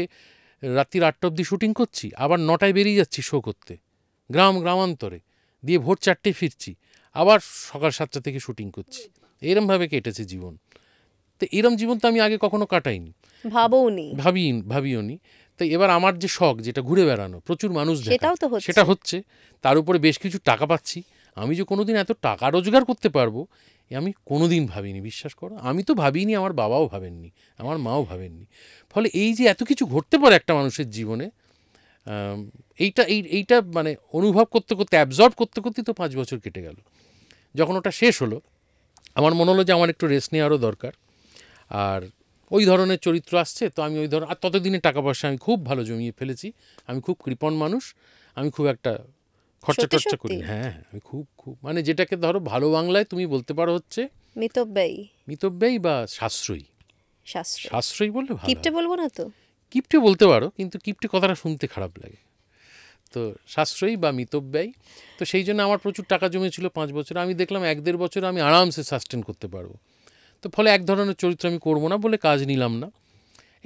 রাত্রির 8টা অবধি শুটিং করছি, আবার 9টায় বেরিয়ে যাচ্ছি শো করতে গ্রামান্তরে, দিয়ে ভোর 4টেয় ফিরছি, আবার সকাল 7টা থেকে শুটিং করছি। এরমভাবে কেটেছে জীবন। তো এরম জীবন তো আমি আগে কখনো কাটাইনি, ভাবওনি। ভাবিও নি। তাই এবার আমার যে শখ, যেটা ঘুরে বেড়ানো, প্রচুর মানুষ দেখা, সেটাও তো হচ্ছে। সেটা হচ্ছে। তার উপরে বেশ কিছু টাকা পাচ্ছি। আমি যে কোনোদিন এত টাকা রোজগার করতে পারবো এ আমি কোনোদিন ভাবিনি, বিশ্বাস করো। আমি তো ভাবিনি, আমার বাবাও ভাবেননি, আমার মাও ভাবেননি। ফলে এই যে এত কিছু ঘটতে পারে একটা মানুষের জীবনে, এইটা মানে অনুভব করতে করতে, অ্যাবজর্ব করতে করতেই তো 5 বছর কেটে গেল। যখন ওটা শেষ হলো, আমার মনে হলো যে আমার একটু রেস্ট নেওয়ারও দরকার। আর ওই ধরনের চরিত্র আসছে, তো আমি ওই ধরনের, আর ততদিনে টাকা পয়সা আমি খুব ভালো জমিয়ে ফেলেছি। আমি খুব কৃপণ মানুষ, আমি খুব একটা খরচা সত্যি টর্চা করি। সত্যি? হ্যাঁ, আমি খুব মানে যেটাকে ধরো ভালো বাংলায় তুমি বলতে পারো হচ্ছে মিতব্যয়ী, মিতব্যয়ী বা সাশ্রয়ী। শাস্ত্র। সাশ্রয়ী বললে ভালো কিপটে হয়। বলবো না তো? কিপটে বলতে পারো, কিন্তু কিপটে কথাটা শুনতে খারাপ লাগে। তো সাশ্রয়ী বা মিতব্যয়ী। তো সেই জন্য আমার প্রচুর টাকা জমেছিল 5 বছরে। আমি দেখলাম 1-1.5 বছর আমি আরামসে সাস্টেন করতে পারবো। তো ফলে এক ধরনের চরিত্র আমি করবো না বলে কাজ নিলাম না।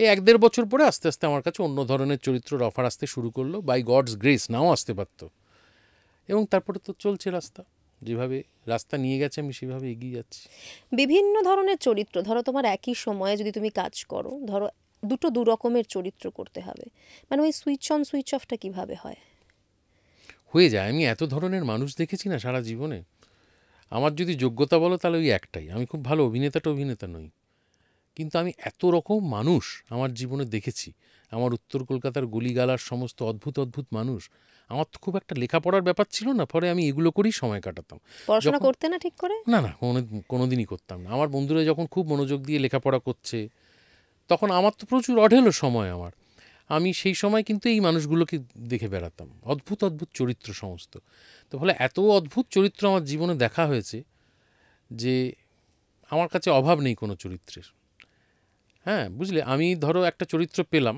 এই 1-1.5 বছর পরে আস্তে আস্তে আমার কাছে অন্য ধরনের চরিত্রের অফার আসতে শুরু করলো, বাই গডস গ্রেস, নাও আসতে পারতো। এবং তারপরে তো চলছে রাস্তা, যেভাবে রাস্তা নিয়ে গেছে আমি সেভাবে এগিয়ে যাচ্ছি। বিভিন্ন ধরনের চরিত্র, ধরো তোমার একই সময়ে যদি তুমি কাজ করো, ধরো দু রকমের চরিত্র করতে হবে, মানে ওই সুইচ অন সুইচ অফটা কিভাবে হয়? হয়ে যায়। আমি এত ধরনের মানুষ দেখেছি না সারা জীবনে। আমার যদি যোগ্যতা বলো তাহলে ওই একটাই, আমি খুব ভালো অভিনেতা নই, কিন্তু আমি এত রকম মানুষ আমার জীবনে দেখেছি। আমার উত্তর কলকাতার গলিগালার সমস্ত অদ্ভুত অদ্ভুত মানুষ। আমার তো খুব একটা লেখাপড়ার ব্যাপার ছিল না, ফলে আমি এগুলো করেই সময় কাটাতাম। পড়াশোনা যখন করতে না ঠিক করে? না কোনোদিনই করতাম না। আমার বন্ধুরা যখন খুব মনোযোগ দিয়ে লেখাপড়া করছে, তখন আমার তো প্রচুর অঢেলো সময় আমার। আমি সেই সময় কিন্তু এই মানুষগুলোকে দেখে বেড়াতাম, অদ্ভুত অদ্ভুত চরিত্র সমস্ত। তো ফলে এত অদ্ভুত চরিত্র আমার জীবনে দেখা হয়েছে যে আমার কাছে অভাব নেই কোনো চরিত্রের। হ্যাঁ, বুঝলে, আমি ধরো একটা চরিত্র পেলাম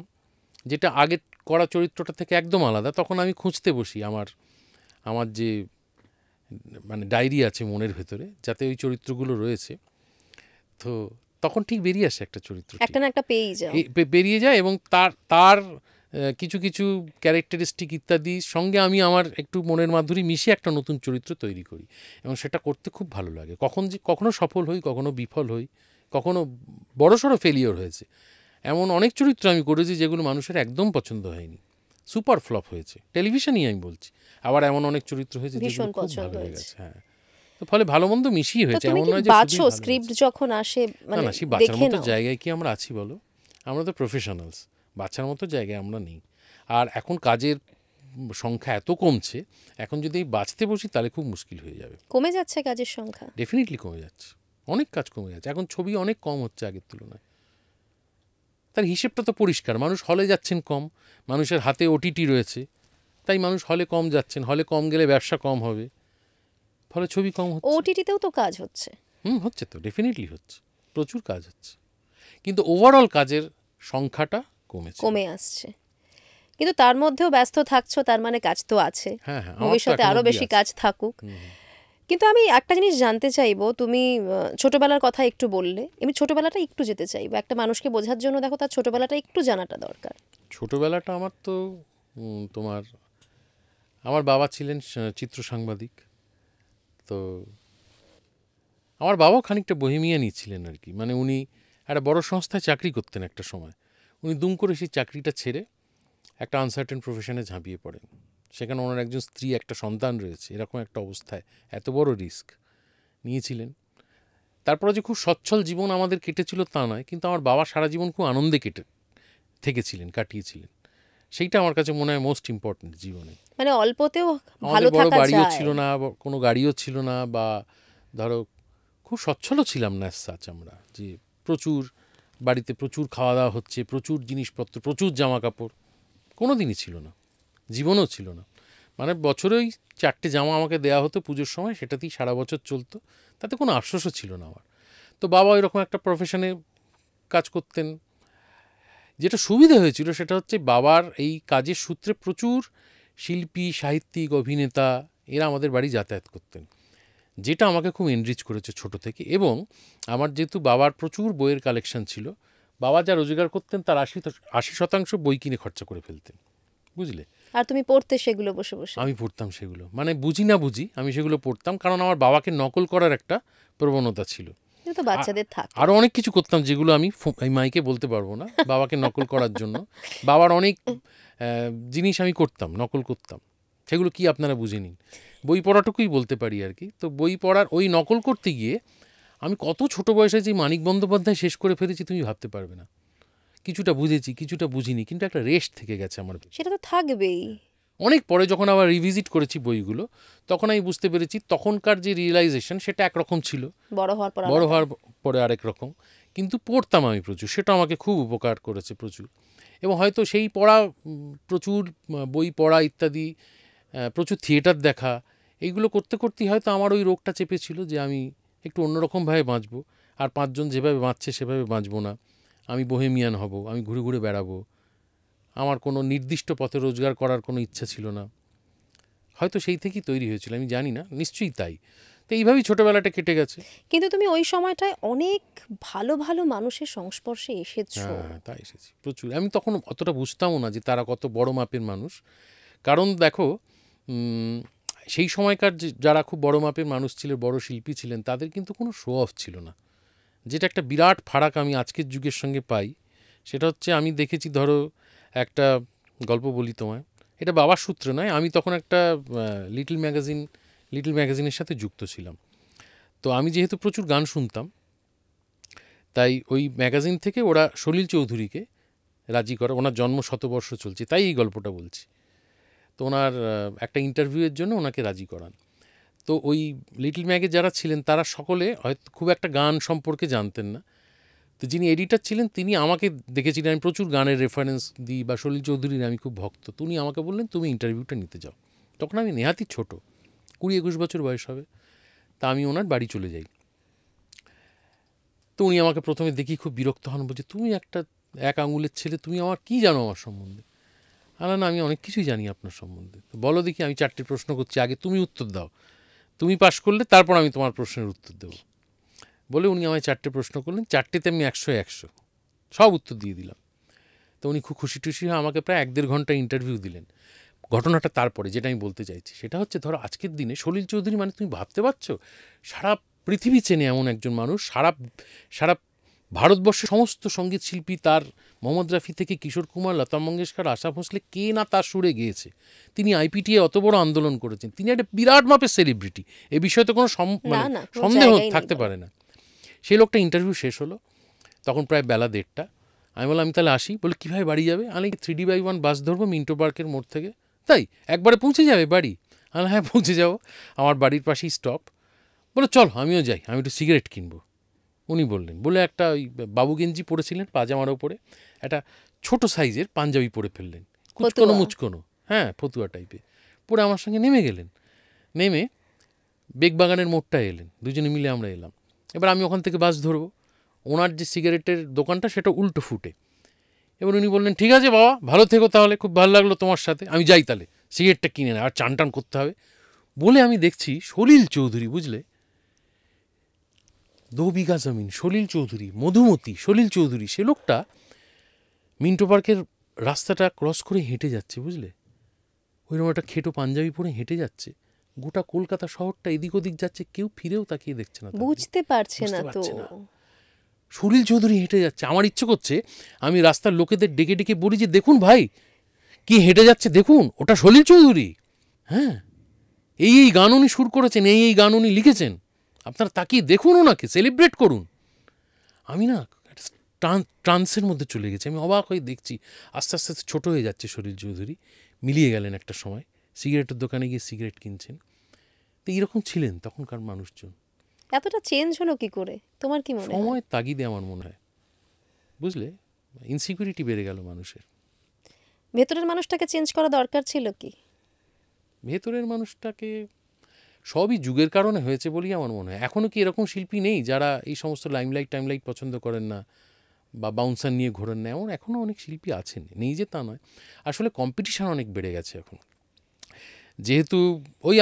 যেটা আগে করা চরিত্রটা থেকে একদম আলাদা, তখন আমি খুঁজতে বসি আমার যে মানে ডায়েরি আছে মনের ভেতরে, যাতে ওই চরিত্রগুলো রয়েছে। তো তখন ঠিক বেরিয়ে আসে একটা চরিত্র, একটা না একটা পেয়েই যাও। বেরিয়ে যায়। এবং তার কিছু কিছু ক্যারেক্টারিস্টিক ইত্যাদির সঙ্গে আমি আমার একটু মনের মাধুরী মিশিয়ে একটা নতুন চরিত্র তৈরি করি, এবং সেটা করতে খুব ভালো লাগে। কখনো সফল হই, কখনো বিফল হই, কখনো বড়সড় ফেলিওর হয়েছে। এমন অনেক চরিত্র আমি করেছি যেগুলো মানুষের একদম পছন্দ হয়নি, সুপার ফ্লপ হয়েছে, টেলিভিশনেই আমি বলছি। আবার এমন অনেক চরিত্র হয়েছে যেগুলো ভীষণ খুব পছন্দ ভালো হয়ে হয়েছে। গেছে। হ্যাঁ, তো ফলে ভালো মন্দ মিশিয়ে তো হয়েছে, তুমি এমন কি নয় যে শুধুই বাছো ভালো স্ক্রিপ্ট হয়েছে। যখন আসে, না মানে না, সেই বাচ্চার দেখে মতো নাও? জায়গায় কি আমরা আছি বলো? আমরা তো প্রফেশনালস, বাচ্চার মতো জায়গায় আমরা নেই। আর এখন কাজের সংখ্যা এত কমছে, এখন যদি এই বাঁচতে বসি তাহলে খুব মুশকিল হয়ে যাবে। কমে যাচ্ছে কাজের সংখ্যা? ডেফিনেটলি কমে যাচ্ছে, অনেক কাজ কমে যাচ্ছে। এখন ছবি অনেক কম হচ্ছে আগের তুলনায়। তার হিসেবটা তো পরিষ্কার, মানুষ হলে যাচ্ছেন কম, মানুষের হাতে ওটিটি রয়েছে, তাই মানুষ হলে কম যাচ্ছেন। হলে কম গেলে ব্যবসা কম হবে, ফলে ছবি কম হচ্ছে। ওটিটিতেও তো কাজ হচ্ছে। হচ্ছে তো, ডেফিনেটলি হচ্ছে, প্রচুর কাজ হচ্ছে, কিন্তু ওভারঅল কাজের সংখ্যাটা কমেছে। কমে আসছে, কিন্তু তার মধ্যেও ব্যস্ত থাকছো, তার মানে কাজ তো আছে। হ্যাঁ হ্যাঁ, আমার তো ভবিষ্যতে এখন আরো অবধি বেশি আছে। কাজ থাকুক। কিন্তু আমি একটা জিনিস জানতে চাইবো, তুমি ছোটবেলার কথা একটু বললে, আমি ছোটবেলাটা একটু যেতে চাইবো। একটা মানুষকে বোঝার জন্য দেখো তার ছোটবেলাটা একটু জানাটা দরকার। ছোটবেলাটা আমার তো আমার বাবা ছিলেন চিত্র সাংবাদিক। তো আমার বাবাও খানিকটা বোহেমিয়ানই ছিলেন আর কি। মানে উনি একটা বড় সংস্থায় চাকরি করতেন একটা সময়। উনি দুম করে সেই চাকরিটা ছেড়ে একটা আনসার্টেন প্রফেশনে ঝাঁপিয়ে পড়েন। সেখানে ওনার একজন স্ত্রী, একটা সন্তান রয়েছে, এরকম একটা অবস্থায় এত বড় রিস্ক নিয়েছিলেন। তারপরে যে খুব সচ্ছল জীবন আমাদের কেটেছিল তা নয়, কিন্তু আমার বাবা সারা জীবন খুব আনন্দে কাটিয়েছিলেন। সেইটা আমার কাছে মনে হয় মোস্ট ইম্পর্টেন্ট জীবনে। মানে অল্পতেও ভালো আমাদের বড় থাকা বাড়িও যায়। ছিল না, কোনো গাড়িও ছিল না, বা ধরো খুব সচ্ছলও ছিলাম না সাচ আমরা, যে প্রচুর বাড়িতে প্রচুর খাওয়া দাওয়া হচ্ছে, প্রচুর জিনিসপত্র, প্রচুর জামা কাপড়, কোনো দিনই ছিল না, জীবনও ছিল না। মানে বছরেই 4টে জামা আমাকে দেওয়া হতো পুজোর সময়, সেটাতেই সারা বছর চলতো, তাতে কোনো আফসোসও ছিল না আমার। তো বাবা এরকম একটা প্রফেশনে কাজ করতেন। যেটা সুবিধা হয়েছিল সেটা হচ্ছে বাবার এই কাজের সূত্রে প্রচুর শিল্পী, সাহিত্যিক, অভিনেতা এরা আমাদের বাড়ি যাতায়াত করতেন, যেটা আমাকে খুব এনরিচ করেছে ছোট থেকে। এবং আমার যেহেতু বাবার প্রচুর বইয়ের কালেকশন ছিল, বাবা যা রোজগার করতেন তার 80% বই কিনে খরচা করে ফেলতেন, বুঝলে। আর তুমি পড়তে সেগুলো বসে বসে? আমি পড়তাম সেগুলো, মানে বুঝি না বুঝি আমি সেগুলো পড়তাম, কারণ আমার বাবাকে নকল করার একটা প্রবণতা ছিল। তো বাচ্চাদের থাকে। আরও অনেক কিছু করতাম যেগুলো আমি মাইকে বলতে পারবো না, বাবাকে নকল করার জন্য। বাবার অনেক জিনিস আমি করতাম, নকল করতাম, সেগুলো কি আপনারা বুঝে নিন। বই পড়াটুকুই বলতে পারি আর কি। তো বই পড়ার ওই নকল করতে গিয়ে আমি কত ছোট বয়সে যে মানিক বন্দ্যোপাধ্যায় শেষ করে ফেলেছি তুমি ভাবতে পারবে না। কিছুটা বুঝেছি, কিছুটা বুঝিনি, কিন্তু একটা রেস্ট থেকে গেছে আমার। সেটা তো থাকবেই। অনেক পরে যখন আবার রিভিজিট করেছি বইগুলো, তখন আমি বুঝতে পেরেছি তখনকার যে রিয়েলাইজেশন সেটা একরকম ছিল, বড় হওয়ার পরে আরেক রকম। কিন্তু পড়তাম আমি প্রচুর, সেটা আমাকে খুব উপকার করেছে প্রচুর। এবং হয়তো সেই পড়া, প্রচুর বই পড়া ইত্যাদি, প্রচুর থিয়েটার দেখা, এইগুলো করতে করতেই হয়তো আমার ওই রোগটা চেপেছিল যে আমি একটু অন্যরকমভাবে বাঁচবো, আর 5জন যেভাবে বাঁচছে সেভাবে বাঁচবো না, আমি বোহেমিয়ান হব, আমি ঘুরে ঘুরে বেড়াবো, আমার কোনো নির্দিষ্ট পথে রোজগার করার কোনো ইচ্ছা ছিল না। হয়তো সেই থেকেই তৈরি হয়েছিল, আমি জানি না, নিশ্চয়ই তাই। তো এইভাবেই ছোটোবেলাটা কেটে গেছে। কিন্তু তুমি ওই সময়টায় অনেক ভালো ভালো মানুষের সংস্পর্শে এসেছো। হ্যাঁ, তাই এসেছি প্রচুর। আমি তখন অতটা বুঝতামও না যে তারা কত বড় মাপের মানুষ। কারণ দেখো, সেই সময়কার যারা খুব বড় মাপের মানুষ ছিলেন, বড় শিল্পী ছিলেন, তাদের কিন্তু কোনো শো অফ ছিল না, যেটা একটা বিরাট ফারাক আমি আজকের যুগের সঙ্গে পাই। সেটা হচ্ছে, আমি দেখেছি, ধরো একটা গল্প বলি তোমায়, এটা বাবার সূত্রে নয়, আমি তখন একটা লিটল ম্যাগাজিনের সাথে যুক্ত ছিলাম। তো আমি যেহেতু প্রচুর গান শুনতাম, তাই ওই ম্যাগাজিন থেকে ওরা সলিল চৌধুরীকে রাজি করে, ওনার জন্ম 100 বর্ষ চলছে তাই এই গল্পটা বলছি, তো ওনার একটা ইন্টারভিউয়ের জন্য ওনাকে রাজি করান। তো ওই লিটল ম্যাগে যারা ছিলেন তারা সকলে হয়তো খুব একটা গান সম্পর্কে জানতেন না। তো যিনি এডিটর ছিলেন তিনি আমাকে দেখেছিলেন, আমি প্রচুর গানের রেফারেন্স দিই, বা সলিল চৌধুরীর আমি খুব ভক্ত, তো উনি আমাকে বললেন তুমি ইন্টারভিউটা নিতে যাও। তখন আমি নেহাতি ছোট, 20-21 বছর বয়স হবে। তা আমি ওনার বাড়ি চলে যাই। তো উনি আমাকে প্রথমে দেখি খুব বিরক্ত হন, বলছে তুমি একটা 1 আঙুলের ছেলে, তুমি আমার কী জানো আমার সম্বন্ধে? না, আমি অনেক কিছুই জানি আপনার সম্বন্ধে। তো বলো দেখি, আমি 4টে প্রশ্ন করছি, আগে তুমি উত্তর দাও, তুমি পাশ করলে তারপর আমি তোমার প্রশ্নের উত্তর দেবো। বলে উনি আমায় 4টে প্রশ্ন করলেন, 4টেতে আমি 100 সব উত্তর দিয়ে দিলাম। তো উনি খুব খুশি টুশি হয়ে আমাকে প্রায় 1-1.5 ঘন্টা ইন্টারভিউ দিলেন। ঘটনাটা তারপরে যেটা আমি বলতে চাইছি সেটা হচ্ছে, ধরো আজকের দিনে সলিল চৌধুরী মানে তুমি ভাবতে পারছো, সারা পৃথিবী চেনে এমন একজন মানুষ, সারা ভারতবর্ষের সমস্ত সঙ্গীত শিল্পী তার, মোহাম্মদ রাফি থেকে কিশোর কুমার, লতা মঙ্গেশকর, আশা ভোঁসলে, কে না তার সুরে গেয়েছে। তিনি আইপিটিএ অত বড় আন্দোলন করেছেন, তিনি একটা বিরাট মাপের সেলিব্রিটি, এ বিষয়ে তো কোনো সন্দেহ থাকতে পারে না। সেই লোকটা ইন্টারভিউ শেষ হলো, তখন প্রায় বেলা 1:30। আমি বললাম আমি তাহলে আসি। বলে কীভাবে বাড়ি যাবে? আমি 3D/1 বাস ধরবো মিন্টো পার্কের মোড় থেকে, তাই একবারে পৌঁছে যাবে বাড়ি? আমি হ্যাঁ পৌঁছে যাবো, আমার বাড়ির পাশেই স্টপ। বলে চল আমিও যাই, আমি একটু সিগারেট কিনবো। উনি বললেন, বলে একটা ওই বাবু গেঞ্জি পরেছিলেন, পাজামার ওপরে একটা ছোট সাইজের পাঞ্জাবি পরে ফেললেন, মুচকোনো, হ্যাঁ ফতুয়া টাইপের পরে আমার সঙ্গে নেমে গেলেন। নেমে বেগবাগানের মোড়টা এলেন, দুজনে মিলে আমরা এলাম। এবার আমি ওখান থেকে বাস ধরবো, ওনার যে সিগারেটের দোকানটা সেটা উল্টো ফুটে। এবার উনি বললেন ঠিক আছে বাবা, ভালো থেকো তাহলে, খুব ভালো লাগলো তোমার সাথে, আমি যাই তাহলে, সিগারেটটা কিনে না, আর চান টান করতে হবে। বলে আমি দেখছি সলিল চৌধুরী, বুঝলে, 2 বিঘা জমিন, সলিল চৌধুরী, মধুমতি সলিল চৌধুরী, সে লোকটা মিন্টো পার্কের রাস্তাটা ক্রস করে হেঁটে যাচ্ছে, বুঝলে, ওইরকম একটা খেটো পাঞ্জাবি পরে হেঁটে যাচ্ছে, গোটা কলকাতা শহরটা এদিক ওদিক যাচ্ছে, কেউ ফিরেও তাকিয়ে দেখছে না, বুঝতে পারছে না। তো সলিল চৌধুরী হেঁটে যাচ্ছে। আমার ইচ্ছে করছে আমি রাস্তার লোকেদের ডেকে ডেকে বলি যে দেখুন ভাই কি হেঁটে যাচ্ছে, দেখুন ওটা সলিল চৌধুরী, হ্যাঁ এই গান উনি সুর করেছেন, এই গান উনি লিখেছেন, আপনারা তাকিয়ে দেখুন, ওনাকে সেলিব্রেট করুন। আমি না ট্রান্সের মধ্যে চলে গেছি, আমি অবাক হয়ে দেখছি আস্তে আস্তে আস্তে ছোটো হয়ে যাচ্ছে সলিল চৌধুরী। মিলিয়ে গেলেন একটা সময়, সিগারেটের দোকানে গিয়ে সিগারেট কিনছেন। তো এইরকম ছিলেন তখনকার মানুষজন। এতটা চেঞ্জ হলো কি করে তোমার কি মনে হয়? সময় তাগিদে আমার মনে হয়, বুঝলে, ইনসিকিউরিটি বেড়ে গেল মানুষের। ভেতরের মানুষটাকে চেঞ্জ করা দরকার ছিল কি? ভেতরের মানুষটাকে সবই যুগের কারণে হয়েছে বলেই আমার মনে হয়। এখনও কি এরকম শিল্পী নেই যারা এই সমস্ত টাইমলাইট পছন্দ করেন না বা বাউন্সার নিয়ে ঘোরেন না? এমন এখনও অনেক শিল্পী আছেন, নেই যে তা নয়। আসলে কম্পিটিশান অনেক বেড়ে গেছে এখন। যেহেতু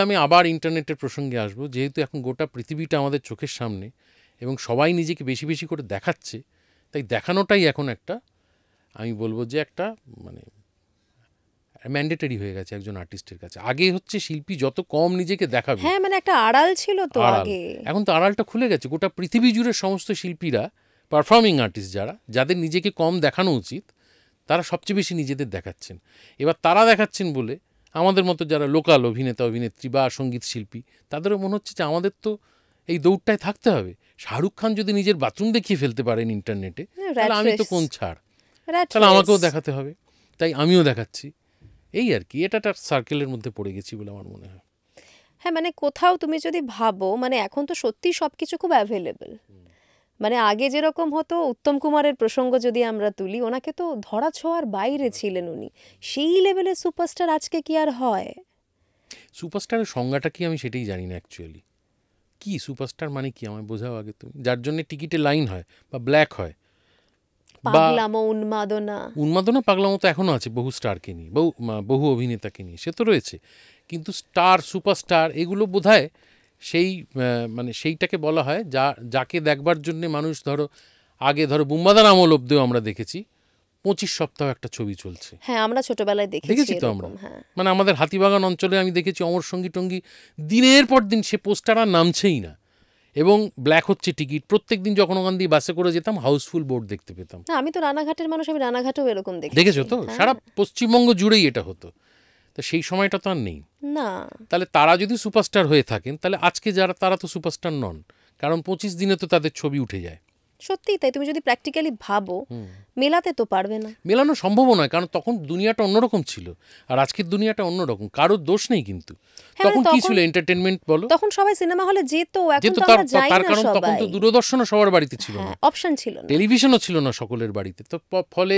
আমি আবার ইন্টারনেটের প্রসঙ্গে আসবো, যেহেতু এখন গোটা পৃথিবীটা আমাদের চোখের সামনে এবং সবাই নিজেকে বেশি বেশি করে দেখাচ্ছে, তাই দেখানোটাই এখন একটা, আমি বলবো যে একটা মানে ম্যান্ডেটরি হয়ে গেছে একজন আর্টিস্টের কাছে। আগে হচ্ছে শিল্পী যত কম নিজেকে দেখাবে, হ্যাঁ, মানে একটা আড়াল ছিল তো আড়াল। আগে। এখন তো আড়ালটা খুলে গেছে। গোটা পৃথিবী জুড়ে সমস্ত শিল্পীরা, পারফর্মিং আর্টিস্ট যাদের নিজেকে কম দেখানো উচিত, তারা সবচেয়ে বেশি নিজেদের দেখাচ্ছেন। এবার তারা দেখাচ্ছেন বলে আমাদের মতো যারা লোকাল অভিনেতা অভিনেত্রী বা সঙ্গীত শিল্পী, তাদেরও মনে হচ্ছে যে আমাদের তো এই দৌড়টায় থাকতে হবে। শাহরুখ খান যদি নিজের বাথরুম দেখিয়ে ফেলতে পারেন ইন্টারনেটে, তাহলে আমি তো কোন ছাড়, তাহলে আমাকেও দেখাতে হবে। তাই আমিও দেখাচ্ছি, এই আর কি। এটা একটা সার্কেলের মধ্যে পড়ে গেছি বলে আমার মনে হয়। হ্যাঁ, মানে কোথাও তুমি যদি ভাবো, মানে এখন তো সত্যি সবকিছু খুব অ্যাভেলেবল। মানে আগে যেরকম হতো, উত্তম কুমারের প্রসঙ্গ যদি আমরা তুলি, ওনাকে তো ধরা ছোঁয়ার বাইরে ছিলেন উনি। সেই লেভেলের সুপারস্টার আজকে কি আর হয়? সুপারস্টারের সংজ্ঞাটা কি আমি সেটাই জানি না অ্যাকচুয়ালি। কি সুপারস্টার মানে কি আমায় বোঝাও আগে তুমি। যার জন্য টিকিটে লাইন হয় বা ব্ল্যাক হয়, পাগলামো, উন্মাদনা পাগলামো তো এখনও আছে বহু স্টারকে নিয়ে, বহু অভিনেতাকে নিয়ে, সে তো রয়েছে। কিন্তু স্টার, সুপারস্টার এগুলো বোধহয় সেই মানে সেইটাকে বলা হয় যাকে দেখবার জন্যে মানুষ, আগে বুম্বাদার আমল অব্দিও আমরা দেখেছি 25 সপ্তাহ একটা ছবি চলছে। হ্যাঁ, আমরা ছোটবেলায় দেখেছি তো আমরা। মানে আমাদের হাতিবাগান অঞ্চলে আমি দেখেছি অমর সঙ্গী টঙ্গী দিনের পর দিন সে পোস্টার আর নামছেই না, এবং ব্ল্যাক হচ্ছে টিকিট। প্রত্যেক দিন যখন ওখান দিয়ে বাসে করে যেতাম, হাউসফুল বোর্ড দেখতে পেতাম। আমি তো রানাঘাটের মানুষ, আমি রানাঘাটেও এরকম দেখেছো তো? সারা পশ্চিমবঙ্গ জুড়েই এটা হতো। তো সেই সময়টা তো আর নেই না। তাহলে তারা যদি সুপারস্টার হয়ে থাকেন, তাহলে আজকে যারা, তারা তো সুপারস্টার নন, কারণ 25 দিনে তো তাদের ছবি উঠে যায়। সত্যিই তাই। তুমি যদি প্র্যাকটিক্যালি ভাবো, মেলাতে তো পারবে না, মেলানো সম্ভব নয়, কারণ তখন দুনিয়াটা অন্যরকম ছিল আর আজকের দুনিয়াটা অন্যরকম। কারোর দোষ নেই কিন্তু। তখন কি ছিল এন্টারটেনমেন্ট বলো? তখন সবাই সিনেমা হলে যেত, এখন তো আমরা যাই তার না কারণ তখন তো দূরদর্শনও সবার বাড়িতে ছিল না, অপশন ছিল না, টেলিভিশনও ছিল না সকলের বাড়িতে। তো ফলে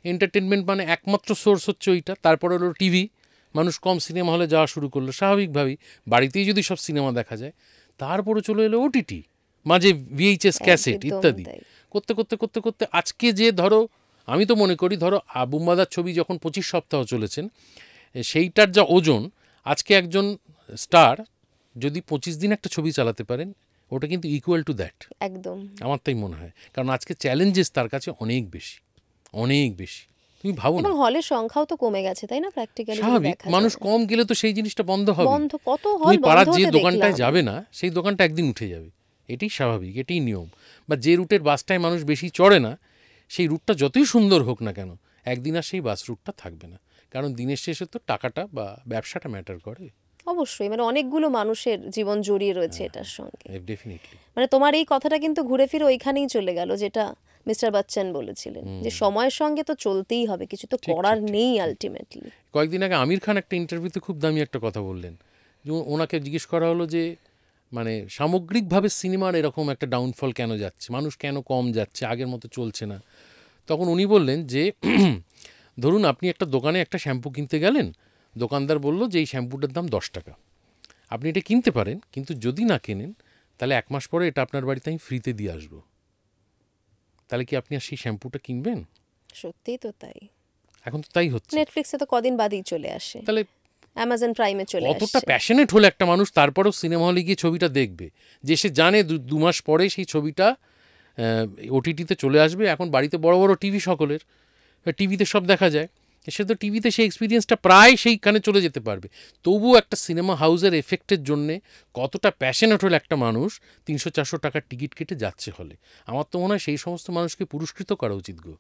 এন্টারটেনমেন্ট মানে একমাত্র সোর্স হচ্ছে ওইটা। তারপরে হলো টিভি, মানুষ কম সিনেমা হলে যাওয়া শুরু করলো স্বাভাবিকভাবেই, বাড়িতেই যদি সব সিনেমা দেখা যায়। তারপরে চলে এলো ওটিটি, মাঝে VHS ক্যাসেট ইত্যাদি, করতে করতে করতে করতে আজকে যে আমি তো মনে করি বুম্বাদার ছবি যখন 25 সপ্তাহ চলেছেন, সেইটার যা ওজন, আজকে একজন স্টার যদি 25 দিন একটা ছবি চালাতে পারেন, ওটা কিন্তু ইকুয়াল টু দ্যাট। একদম, আমার তাই মনে হয়। কারণ আজকে চ্যালেঞ্জেস তার কাছে অনেক বেশি, অনেক বেশি। তুমি ভাবো না, হলের সংখ্যাও তো কমে গেছে, তাই না? প্র্যাকটিক্যালি স্বাভাবিক, মানুষ কম গেলে তো সেই জিনিসটা বন্ধ হবে। কত হল তুমি পাড়ার যে দোকানটায় যাবে না, সেই দোকানটা একদিন উঠে যাবে। এটাই স্বাভাবিক, এটাই নিয়ম। বা যে রুটের বাসটায় মানুষ বেশি চড়ে না, সেই রুটটা যতই সুন্দর হোক না কেন, একদিন আর সেই বাস রুটটা থাকবে না। কারণ দিনের শেষে তো টাকাটা বা ব্যবসাটা ম্যাটার করে। অবশ্যই, মানে অনেকগুলো মানুষের জীবন জড়িয়ে রয়েছে এটার সঙ্গে। ডেফিনেটলি। মানে তোমার এই কথাটা কিন্তু ঘুরে ফিরে ওইখানেই চলে গেল, যেটা মিস্টার বচ্চন বলেছিলেন, যে সময়ের সঙ্গে তো চলতেই হবে, কিছু তো করার নেই আলটিমেটলি। কয়েকদিন আগে আমির খান একটা ইন্টারভিউতে খুব দামি একটা কথা বললেন, যে ওনাকে জিজ্ঞেস করা হলো যে মানে সামগ্রিকভাবে সিনেমার এরকম একটা ডাউনফল কেন যাচ্ছে, মানুষ কেন কম যাচ্ছে, আগের মতো চলছে না। তখন উনি বললেন যে ধরুন আপনি একটা দোকানে একটা শ্যাম্পু কিনতে গেলেন, দোকানদার বলল যে এই শ্যাম্পুটার দাম 10 টাকা, আপনি এটা কিনতে পারেন, কিন্তু যদি না কেনেন তাহলে 1 মাস পরে এটা আপনার বাড়িতে আমি ফ্রিতে দিয়ে আসবো। তাহলে কি আপনি আর সেই শ্যাম্পুটা কিনবেন? সত্যিই তো তাই। এখন তো তাই হচ্ছে। নেটফ্লিক্সে তো কদিন বাদেই চলে আসে, তাহলে অ্যামাজন প্রাইমে চলে আসে। কতটা প্যাশনেট হলে একটা মানুষ তারপরেও সিনেমা হলে গিয়ে ছবিটা দেখবে, যে সে জানে 2 মাস পরে সেই ছবিটা OTTতে চলে আসবে। এখন বাড়িতে বড় বড় টিভি সকলের, টিভিতে সব দেখা যায়, সে তো টিভিতে সেই এক্সপিরিয়েন্সটা প্রায় সেইখানে চলে যেতে পারবে। তবুও একটা সিনেমা হাউসের এফেক্টের জন্যে কতটা প্যাশনেট হলে একটা মানুষ 300-400 টাকার টিকিট কেটে যাচ্ছে হলে। আমার তো মনে হয় সেই সমস্ত মানুষকে পুরস্কৃত করা উচিত গো।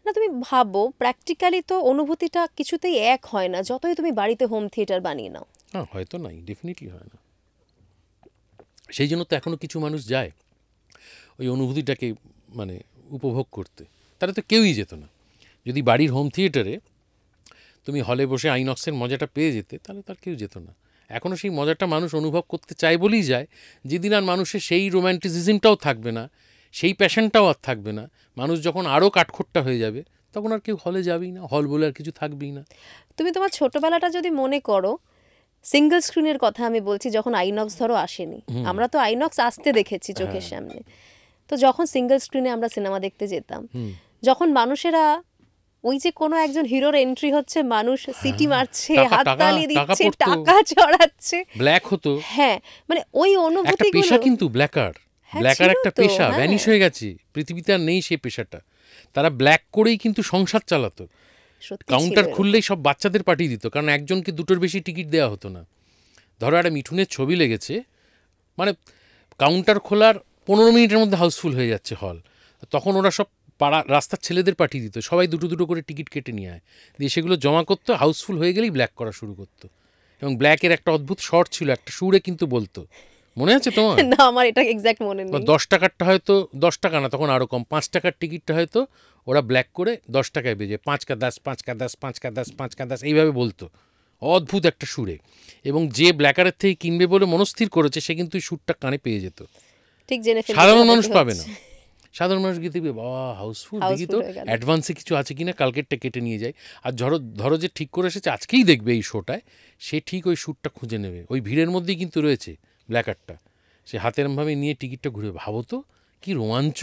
না, তুমি ভাবো প্র্যাকটিক্যালি তো অনুভূতিটা কিছুতেই এক হয় না, যতই তুমি বাড়িতে হোম থিয়েটার বানিয়ে নাও। হ্যাঁ, হয়তো নাই, ডেফিনেটলি হয় না। সেই জন্য তো এখনও কিছু মানুষ যায় ওই অনুভূতিটাকে মানে উপভোগ করতে। তারা তো কেউই যেত না। যদি বাড়ির হোম থিয়েটারে তুমি হলে বসে আইনক্সের মজাটা পেয়ে যেতে, তাহলে তার কেউ যেত না। এখনও সেই মজাটা মানুষ অনুভব করতে চায় বলেই যায়। যেদিন আর মানুষের সেই রোম্যান্টিসিজমটাও থাকবে না, সেই প্যাশনটাও আর থাকবে না, মানুষ যখন আরও কাঠখোট্টা হয়ে যাবে, তখন আর কেউ হলে যাবেই না, হল বলে আর কিছু থাকবেই না। তুমি তোমার ছোটবেলাটা যদি মনে করো, সিঙ্গেল স্ক্রিনের কথা আমি বলছি, যখন আইনক্স ধরো আসেনি, আমরা তো আইনক্স আসতে দেখেছি চোখের সামনে। তো যখন সিঙ্গেল স্ক্রিনে আমরা সিনেমা দেখতে যেতাম, যখন মানুষেরা ওই যে কোনো একজন হিরোর এন্ট্রি হচ্ছে, মানুষ সিটি মারছে, হাততালি দিচ্ছে, টাকা চড়াচ্ছে, ব্ল্যাক হতো। হ্যাঁ, মানে ওই একটা অনুভূতিগুলো। পেশা কিন্তু ব্ল্যাকার, ব্ল্যাকার ছিল একটা তো, পেশা হ্যাঁ। ভ্যানিশ হয়ে গেছে, পৃথিবীতে আর নেই সেই পেশাটা। তারা ব্ল্যাক করেই কিন্তু সংসার চালাতো। সত্যি কাউন্টার ছিল এরকম। খুললেই সব বাচ্চাদের পাঠিয়ে দিত, কারণ একজনকে দুটোর বেশি টিকিট দেওয়া হতো না। ধরো একটা মিঠুনের ছবি লেগেছে, মানে কাউন্টার খোলার 15 মিনিটের মধ্যে হাউসফুল হয়ে যাচ্ছে হল, তখন ওরা সব পাড়া রাস্তার ছেলেদের পাঠিয়ে দিত, সবাই দুটো দুটো করে টিকিট কেটে নিয়ে আয়, দিয়ে সেগুলো জমা করতো, হাউসফুল হয়ে গেলেই ব্ল্যাক করা শুরু করতো। এবং ব্ল্যাকের একটা অদ্ভুত শর্ট ছিল, একটা সুরে কিন্তু বলতো, মনে আছে তোমার? না, আমার এটা এক্স্যাক্ট মনে নেই। 10 টাকারটা হয়তো 10 টাকা না, তখন আরও কম, 5 টাকার টিকিটটা হয়তো ওরা ব্ল্যাক করে 10 টাকায় বেজে 5 কা 10 5 কা 10 5 কা 10 5 কা 10 এইভাবে বলতো, অদ্ভুত একটা সুরে। এবং যে ব্ল্যাকারের থেকে কিনবে বলে মনস্থির করেছে, সে কিন্তু ওই সুরটা কানে পেয়ে যেত। ঠিক জেনে ফেলতে সাধারণ হবে মানুষ কি পাবে না। হচ্ছে। সাধারণ মানুষ গিয়ে দেখবে বাবা হাউসফুল, দেখি তো Houseful হয়ে গেল। অ্যাডভান্সে কিছু আছে কিনা, কালকেরটা কেটে নিয়ে যায়। আর ধরো ধরো যে ঠিক করে এসেছে আজকেই দেখবে এই শোটায়, সে ঠিক ওই সুরটা খুঁজে নেবে, ওই ভিড়ের মধ্যেই কিন্তু রয়েছে ব্ল্যাকারটা, সে হাতেরমভাবে নিয়ে টিকিটটা ঘুরে। ভাবো তো কি রোমাঞ্চ,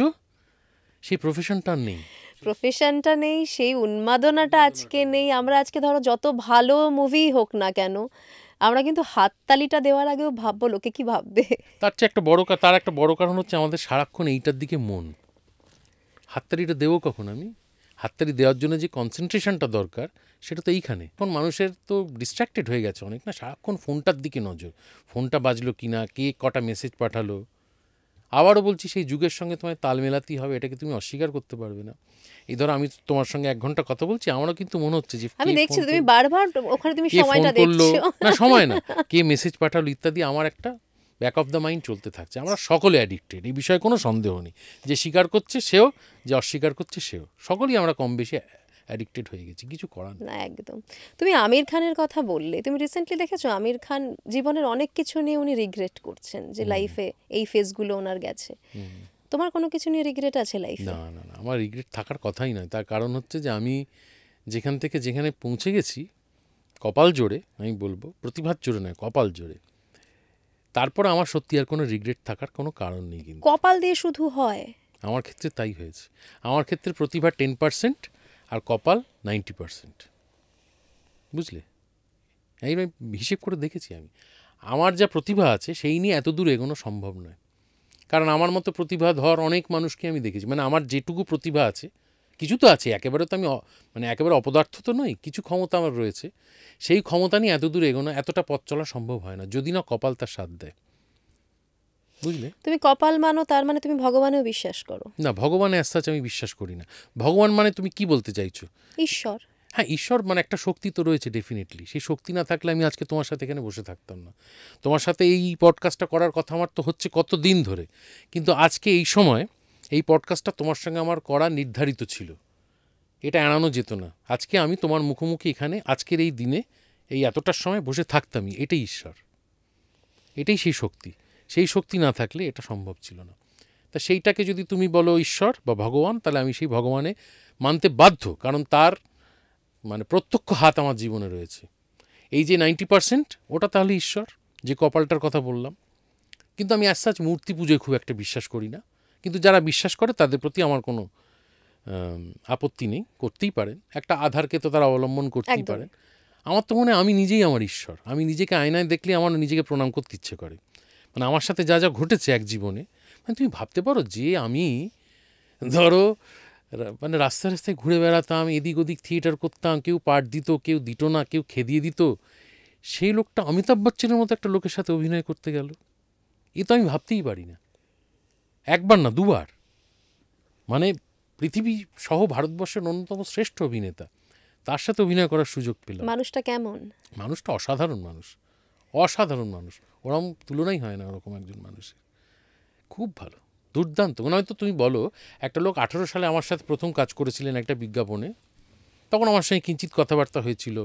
সেই প্রফেশনটা আর নেই। প্রফেশনটা নেই, সেই উন্মাদনাটা আজকে নেই। আমরা আজকে ধরো যত ভালো মুভি হোক না কেন, আমরা কিন্তু হাততালিটা দেওয়ার আগেও ভাববো লোকে কি ভাববে। তার চেয়ে তার একটা বড় কারণ হচ্ছে আমাদের সারাক্ষণ এইটার দিকে মন। হাততালিটা দেবো কখন আমি? হাততালি দেওয়ার জন্য যে কনসেন্ট্রেশনটা দরকার, সেটা তো এইখানে। এখন মানুষের তো ডিস্ট্র্যাক্টেড হয়ে গেছে অনেক না, সারাক্ষণ ফোনটার দিকে নজর, ফোনটা বাজলো কি না, কে কটা মেসেজ পাঠালো। আবারও বলছি, সেই যুগের সঙ্গে তোমায় তাল মেলাতেই হবে, এটাকে তুমি অস্বীকার করতে পারবে না। এই ধরো আমি তোমার সঙ্গে 1 ঘন্টা কথা বলছি, আমারও কিন্তু মনে হচ্ছে যে আমি কে দেখছি ফোন তুমি করলো, বারবার ওখানে তুমি কে ফোন সময়টা করলো, দেখছো। না সময় না, কে মেসেজ পাঠালো ইত্যাদি, আমার একটা ব্যাক অফ দ্য মাইন্ড চলতে থাকছে। আমরা সকলে অ্যাডিক্টেড, এই বিষয়ে কোনো সন্দেহ নেই। যে স্বীকার করছে সেও, যে অস্বীকার করছে সেও, সকলেই আমরা কম বেশি অ্যাডিক্টেড হয়ে গেছি, কিছু করার নেই। না, একদম। তুমি আমির খানের কথা বললে, তুমি রিসেন্টলি দেখেছো আমির খান জীবনের অনেক কিছু নিয়ে উনি রিগ্রেট করছেন, যে লাইফে এই ফেজগুলো ওনার গেছে। তোমার কোনো কিছু নিয়ে রিগ্রেট আছে লাইফে? না না না, আমার রিগ্রেট থাকার কথাই নয়। তার কারণ হচ্ছে যে আমি যেখান থেকে যেখানে পৌঁছে গেছি, কপাল জোরে আমি বলবো, প্রতিভার জোরে নয়, কপাল জোরে, তারপর আমার সত্যি আর কোনো রিগ্রেট থাকার কোনো কারণ নেই। কিন্তু কপাল দিয়ে শুধু হয়? আমার ক্ষেত্রে তাই হয়েছে। আমার ক্ষেত্রে প্রতিভা 10% আর কপাল 90%, বুঝলে? এই হিসেব করে দেখেছি আমি, আমার যা প্রতিভা আছে সেই নিয়ে এত দূর এগোনো সম্ভব নয়। কারণ আমার মতো প্রতিভাধর অনেক মানুষকে আমি দেখেছি, মানে আমার যেটুকু প্রতিভা আছে, কিছু তো আছে, একেবারে তো আমি মানে একেবারে অপদার্থ তো নই, কিছু ক্ষমতা আমার রয়েছে, সেই ক্ষমতা নিয়ে এত দূর এগোনো, এতটা পথ চলা সম্ভব হয় না যদি না কপাল তার সাথ দেয়, বুঝলে? তুমি কপাল মানো, তার মানে তুমি ভগবানেও বিশ্বাস করো? না, ভগবানে আস্তে আমি বিশ্বাস করি না। ভগবান মানে তুমি কি বলতে চাইছো? ঈশ্বর। হ্যাঁ, ঈশ্বর মানে একটা শক্তি তো রয়েছে ডেফিনেটলি। সেই শক্তি না থাকলে আমি আজকে তোমার সাথে এখানে বসে থাকতাম না। তোমার সাথে এই পডকাস্টটা করার কথা আমার তো হচ্ছে কত দিন ধরে, কিন্তু আজকে এই সময় এই পডকাস্টটা তোমার সঙ্গে আমার করা নির্ধারিত ছিল, এটা এড়ানো যেত না। আজকে আমি তোমার মুখোমুখি এখানে আজকের এই দিনে এই এতটার সময় বসে থাকতামই, এটাই ঈশ্বর, এটাই সেই শক্তি। সেই শক্তি না থাকলে এটা সম্ভব ছিল না। তা সেইটাকে যদি তুমি বলো ঈশ্বর বা ভগবান, তাহলে আমি সেই ভগবানে মানতে বাধ্য, কারণ তার মানে প্রত্যক্ষ হাত আমার জীবনে রয়েছে। এই যে 90% ওটা তাহলে ঈশ্বর, যে কপালটার কথা বললাম। কিন্তু আমি আজ মূর্তি পুজোয় খুব একটা বিশ্বাস করি না, কিন্তু যারা বিশ্বাস করে তাদের প্রতি আমার কোনো আপত্তি নেই, করতেই পারেন, একটা আধারকে তো তারা অবলম্বন করতেই একদম। পারেন। আমার তো মনে হয় আমি নিজেই আমার ঈশ্বর। আমি নিজেকে আয়নায় দেখলে আমার নিজেকে প্রণাম করতে ইচ্ছে করে। মানে আমার সাথে যা যা ঘটেছে এক জীবনে, মানে তুমি ভাবতে পারো যে আমি ধরো মানে রাস্তায় রাস্তায় ঘুরে বেড়াতাম, এদিক ওদিক থিয়েটার করতাম, কেউ পার্ট দিত, কেউ দিত না, কেউ খেদিয়ে দিত, সেই লোকটা অমিতাভ বচ্চনের মতো একটা লোকের সাথে অভিনয় করতে গেল, এ তো আমি ভাবতেই পারি না। একবার না, দুবার, মানে পৃথিবী সহ ভারতবর্ষের অন্যতম শ্রেষ্ঠ অভিনেতা, তার সাথে অভিনয় করার সুযোগ পেলাম। মানুষটা কেমন? মানুষটা অসাধারণ মানুষ, অসাধারণ মানুষ। ওরকম তুলনাই হয় না ওরকম একজন মানুষের। খুব ভালো, দুর্দান্ত। হয়তো তুমি বলো একটা লোক 18 সালে আমার সাথে প্রথম কাজ করেছিলেন একটা বিজ্ঞাপনে, তখন আমার সঙ্গে কিঞ্চিত কথাবার্তা হয়েছিল।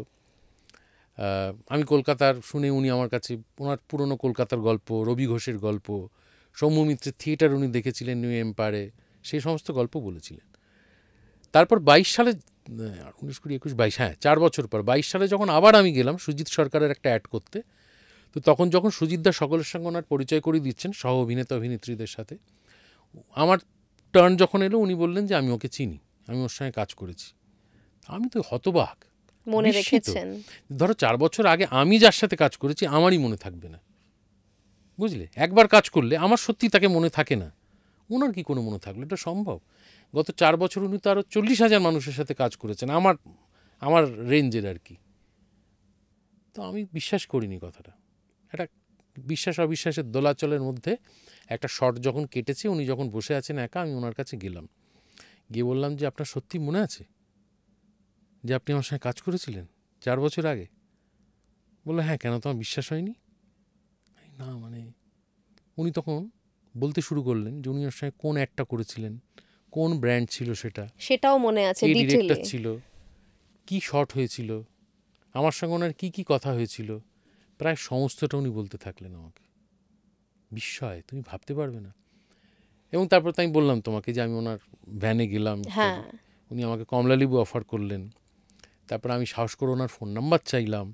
আমি কলকাতার শুনে উনি আমার কাছে ওনার পুরনো কলকাতার গল্প, রবি ঘোষের গল্প, সৌম্য মিত্রের থিয়েটার উনি দেখেছিলেন নিউ এম্পায়ারে, সেই সমস্ত গল্প বলেছিলেন। তারপর 22 সালে 19, 20, 21, 22, হ্যাঁ 4 বছর পর 22 সালে যখন আবার আমি গেলাম সুজিত সরকারের একটা অ্যাড করতে, তো তখন যখন সুজিতদা সকলের সঙ্গে ওনার পরিচয় করিয়ে দিচ্ছেন সহ অভিনেতা অভিনেত্রীদের সাথে, আমার টার্ন যখন এলো উনি বললেন যে আমি ওকে চিনি, আমি ওর সঙ্গে কাজ করেছি। আমি তো হতবাক, মনে বিস্মিত। রেখেছেন। ধরো 4 বছর আগে আমি যার সাথে কাজ করেছি আমারই মনে থাকবে না, বুঝলে? একবার কাজ করলে আমার সত্যি তাকে মনে থাকে না, ওনার কি কোনো মনে থাকলো? এটা সম্ভব? গত 4 বছর উনি তো আরও 40,000 মানুষের সাথে কাজ করেছেন আমার রেঞ্জের আর কি। তো আমি বিশ্বাস করিনি কথাটা। একটা বিশ্বাস অবিশ্বাসের দোলাচলের মধ্যে একটা শট যখন কেটেছে, উনি যখন বসে আছেন একা, আমি ওনার কাছে গেলাম, গিয়ে বললাম যে আপনার সত্যি মনে আছে যে আপনি আমার সঙ্গে কাজ করেছিলেন 4 বছর আগে? বললো হ্যাঁ, কেন তোমার বিশ্বাস হয়নি? না মানে উনি তখন বলতে শুরু করলেন যে উনি ওর সঙ্গে কোন অ্যাডটা করেছিলেন, কোন ব্র্যান্ড ছিল সেটাও মনে আছে কে ডিটেলে। ডিরেক্টর ছিল, কি শট হয়েছিল, আমার সঙ্গে ওনার কি কি কথা হয়েছিল, প্রায় সমস্তটা উনি বলতে থাকলেন আমাকে। বিস্ময়, তুমি ভাবতে পারবে না। এবং তারপর তো আমি বললাম তোমাকে যে আমি ওনার ভ্যানে গেলাম, হ্যাঁ, উনি আমাকে কমলালেবু অফার করলেন। তারপর আমি সাহস করে ওনার ফোন নাম্বার চাইলাম,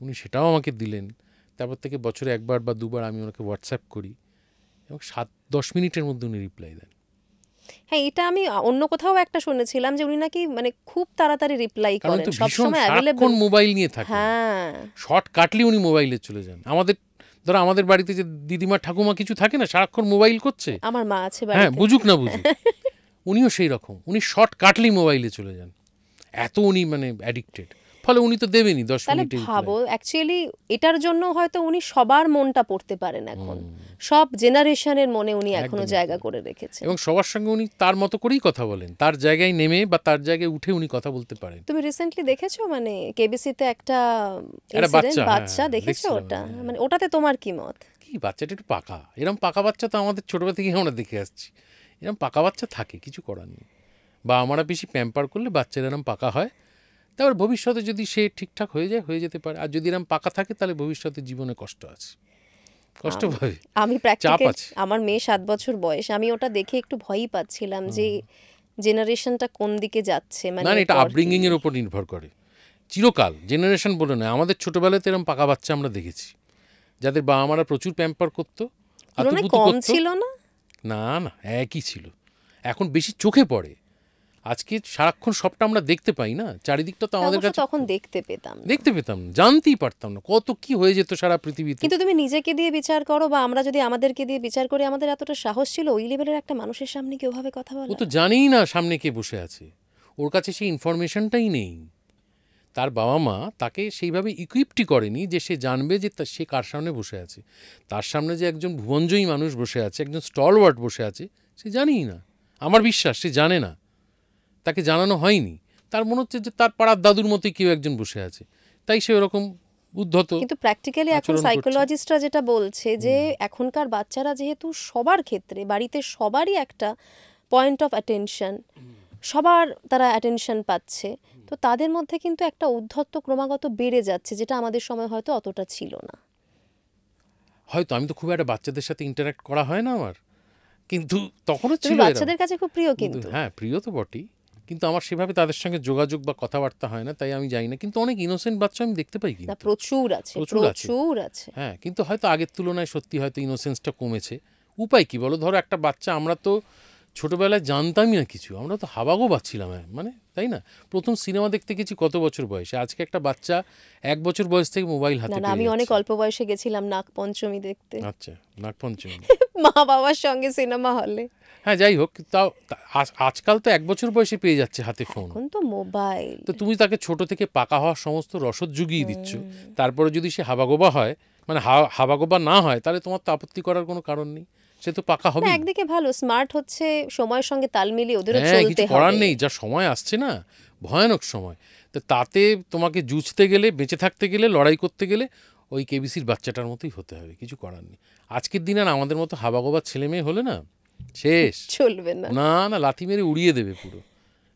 উনি সেটাও আমাকে দিলেন। তারপর থেকে বছরে 1বার বা 2বার আমি ওনাকে হোয়াটসঅ্যাপ করি এবং 7-10 মিনিটের মধ্যে উনি রিপ্লাই দেন। হ্যাঁ, এটা আমি অন্য কোথাও একটা শুনেছিলাম যে উনি নাকি মানে খুব তাড়াতাড়ি রিপ্লাই কারণ করেন, তো সব ভীষণ সময় অ্যাভেলেবল। সারাক্ষণ মোবাইল নিয়ে থাকে, হ্যাঁ, শর্ট কাটলে উনি মোবাইলে চলে যান। ধরো আমাদের বাড়িতে যে দিদিমা ঠাকুমা কিছু থাকে না, সারাক্ষণ মোবাইল করছে, আমার মা আছে হ্যাঁ বাড়িতে। বুঝুক না বুঝুক, উনিও সেই রকম, উনি শর্ট কাটলেই মোবাইলে চলে যান, এত উনি মানে অ্যাডিক্টেড। ফলে উনি তো দেবেনই 10 তাহলে মিনিটে ভাবো, অ্যাকচুয়ালি এটার জন্য হয়তো উনি সবার মনটা পড়তে পারেন এখন, সব জেনারেশনের মনে উনি এখনো একদম, জায়গা করে রেখেছেন। এবং সবার সঙ্গে উনি তার মতো করেই কথা বলেন, তার জায়গায় নেমে বা তার জায়গায় উঠে উনি কথা বলতে পারেন। তুমি রিসেন্টলি দেখেছো মানে কেবিসিতে একটা বাচ্চা, বাচ্চা হ্যাঁ, দেখেছো? দেখছিলাম, ওটা হ্যাঁ। মানে ওটাতে তোমার কি মত? কি বাচ্চাটা একটু পাকা, এরম পাকা বাচ্চা তো আমাদের ছোটবেলা থেকেই আমরা দেখে আসছি। এরম পাকা বাচ্চা থাকে, কিছু করার নেই। বা আমরা বেশি প্যাম্পার করলে বাচ্চারা এরম পাকা হয়। তারপর ভবিষ্যতে যদি সে ঠিকঠাক হয়ে যায়, হয়ে যেতে পারে। আর যদি এরম পাকা থাকে তাহলে ভবিষ্যতে জীবনে কষ্ট আছে, কষ্ট পাবে, আমি চাপ প্র্যাকটিক্যাল, আছে। আমার মেয়ে 7 বছর বয়স, আমি ওটা দেখে একটু ভয়ই পাচ্ছিলাম যে জেনারেশনটা কোন দিকে যাচ্ছে। না মানে না, এটা পর আপব্রিঙ্গিং এর ওপর নির্ভর করে। চিরকাল জেনারেশন বলে নয়, আমাদের ছোটবেলাতে এরম পাকা বাচ্চা আমরা দেখেছি, যাদের বাবা মারা প্রচুর প্যাম্পার করতো, তুলনায় আতুপুতু কম করতো। ছিল না? না না, একই ছিল। এখন বেশি চোখে পড়ে, আজকে সারাক্ষণ সবটা আমরা দেখতে পাই না, চারিদিকটা তো আমাদের অবশ্য কাছে তখন দেখতে পেতাম না। দেখতে পেতাম না, জানতেই পারতাম না কত কি হয়ে যেত সারা পৃথিবীতে। কিন্তু তুমি নিজেকে দিয়ে বিচার করো বা আমরা যদি আমাদেরকে দিয়ে বিচার করি, আমাদের এতটা সাহস ছিল ওই লেভেলের একটা মানুষের সামনে কি ওভাবে কথা ও বলা? তো জানেই না সামনে কে বসে আছে, ওর কাছে সেই ইনফরমেশনটাই নেই। তার বাবা মা তাকে সেইভাবে ইকুইপটি করেনি যে সে জানবে যে সে কার সামনে বসে আছে। তার সামনে যে একজন ভুবনজয়ী মানুষ বসে আছে, একজন স্টলওয়ার্ড বসে আছে, সে জানেই না। আমার বিশ্বাস সে জানে না, তাকে জানানো হয়নি। তার মনে হচ্ছে যে তার পাড়ার দাদুর মতোই কেউ একজন বসে আছে, তাই সে ওরকম উদ্ধত। কিন্তু প্র্যাকটিক্যালি এখন আচরণ করছে। সাইকোলজিস্টরা যেটা বলছে যে এখনকার বাচ্চারা যেহেতু সবার ক্ষেত্রে বাড়িতে সবারই একটা পয়েন্ট অফ অ্যাটেনশন, সবার তারা অ্যাটেনশন পাচ্ছে, তো তাদের মধ্যে কিন্তু একটা উদ্ধত্ত ক্রমাগত বেড়ে যাচ্ছে, যেটা আমাদের সময় হয়তো অতটা ছিল না। হয়তো আমি তো খুব একটা বাচ্চাদের সাথে ইন্টারাক্ট করা হয় না আমার, কিন্তু তখনও তুমি ছিল এরম। বাচ্চাদের কাছে খুব প্রিয় কিন্তু। হ্যাঁ, প্রিয় তো বটেই, কিন্তু আমার সেভাবে তাদের সঙ্গে যোগাযোগ বা কথাবার্তা হয় না, তাই আমি জানি না। কিন্তু অনেক ইনোসেন্ট বাচ্চা আমি দেখতে পাই, না, কিন্তু প্রচুর আছে, প্রচুর আছে। প্রচুর আছে। হ্যাঁ, কিন্তু হয়তো আগের তুলনায় সত্যি হয়তো ইনোসেন্সটা কমেছে। উপায় কি বলো? ধরো একটা বাচ্চা, আমরা তো ছোটবেলায় জানতামই না কিছু, আমরা তো হাবাগো পাচ্ছিলাম, হ্যাঁ মানে তাই না? প্রথম সিনেমা দেখতে গেছি কত বছর বয়সে, আজকে একটা বাচ্চা 1 বছর বয়স থেকে মোবাইল হাতে না না, পেয়ে আমি অনেক যাচ্ছে। অল্প বয়সে গেছিলাম নাগপঞ্চমী দেখতে, আচ্ছা, নাগপঞ্চমী। মা বাবার সঙ্গে সিনেমা হলে। হ্যাঁ, যাই হোক, তাও আজকাল তো 1 বছর বয়সে পেয়ে যাচ্ছে হাতে ফোন। এখন তো মোবাইল। তো তুমি তাকে ছোট থেকে পাকা হওয়ার সমস্ত রসদ জুগিয়ে দিচ্ছ, তারপরে যদি সে হাবাগোবা হয়, মানে হাবাগোবা না হয়, তাহলে তোমার তো আপত্তি করার কোনো কারণ নেই, সে তো পাকা না, হবে। একদিকে ভালো, স্মার্ট হচ্ছে, সময়ের সঙ্গে তাল মিলিয়ে ওদেরও হ্যাঁ, চলতে কিছু করার হবে। নেই, যা সময় আসছে না, ভয়ানক সময়। তো তাতে তোমাকে জুঝতে গেলে, বেঁচে থাকতে গেলে, লড়াই করতে গেলে ওই কেবিসির বাচ্চাটার মতোই হতে হবে, কিছু করার নেই। আজকের দিন আর আমাদের মতো হাবাগোবার ছেলে মেয়ে হলে না শেষ, চলবে না। না না লাথি মেরে উড়িয়ে দেবে, পুরো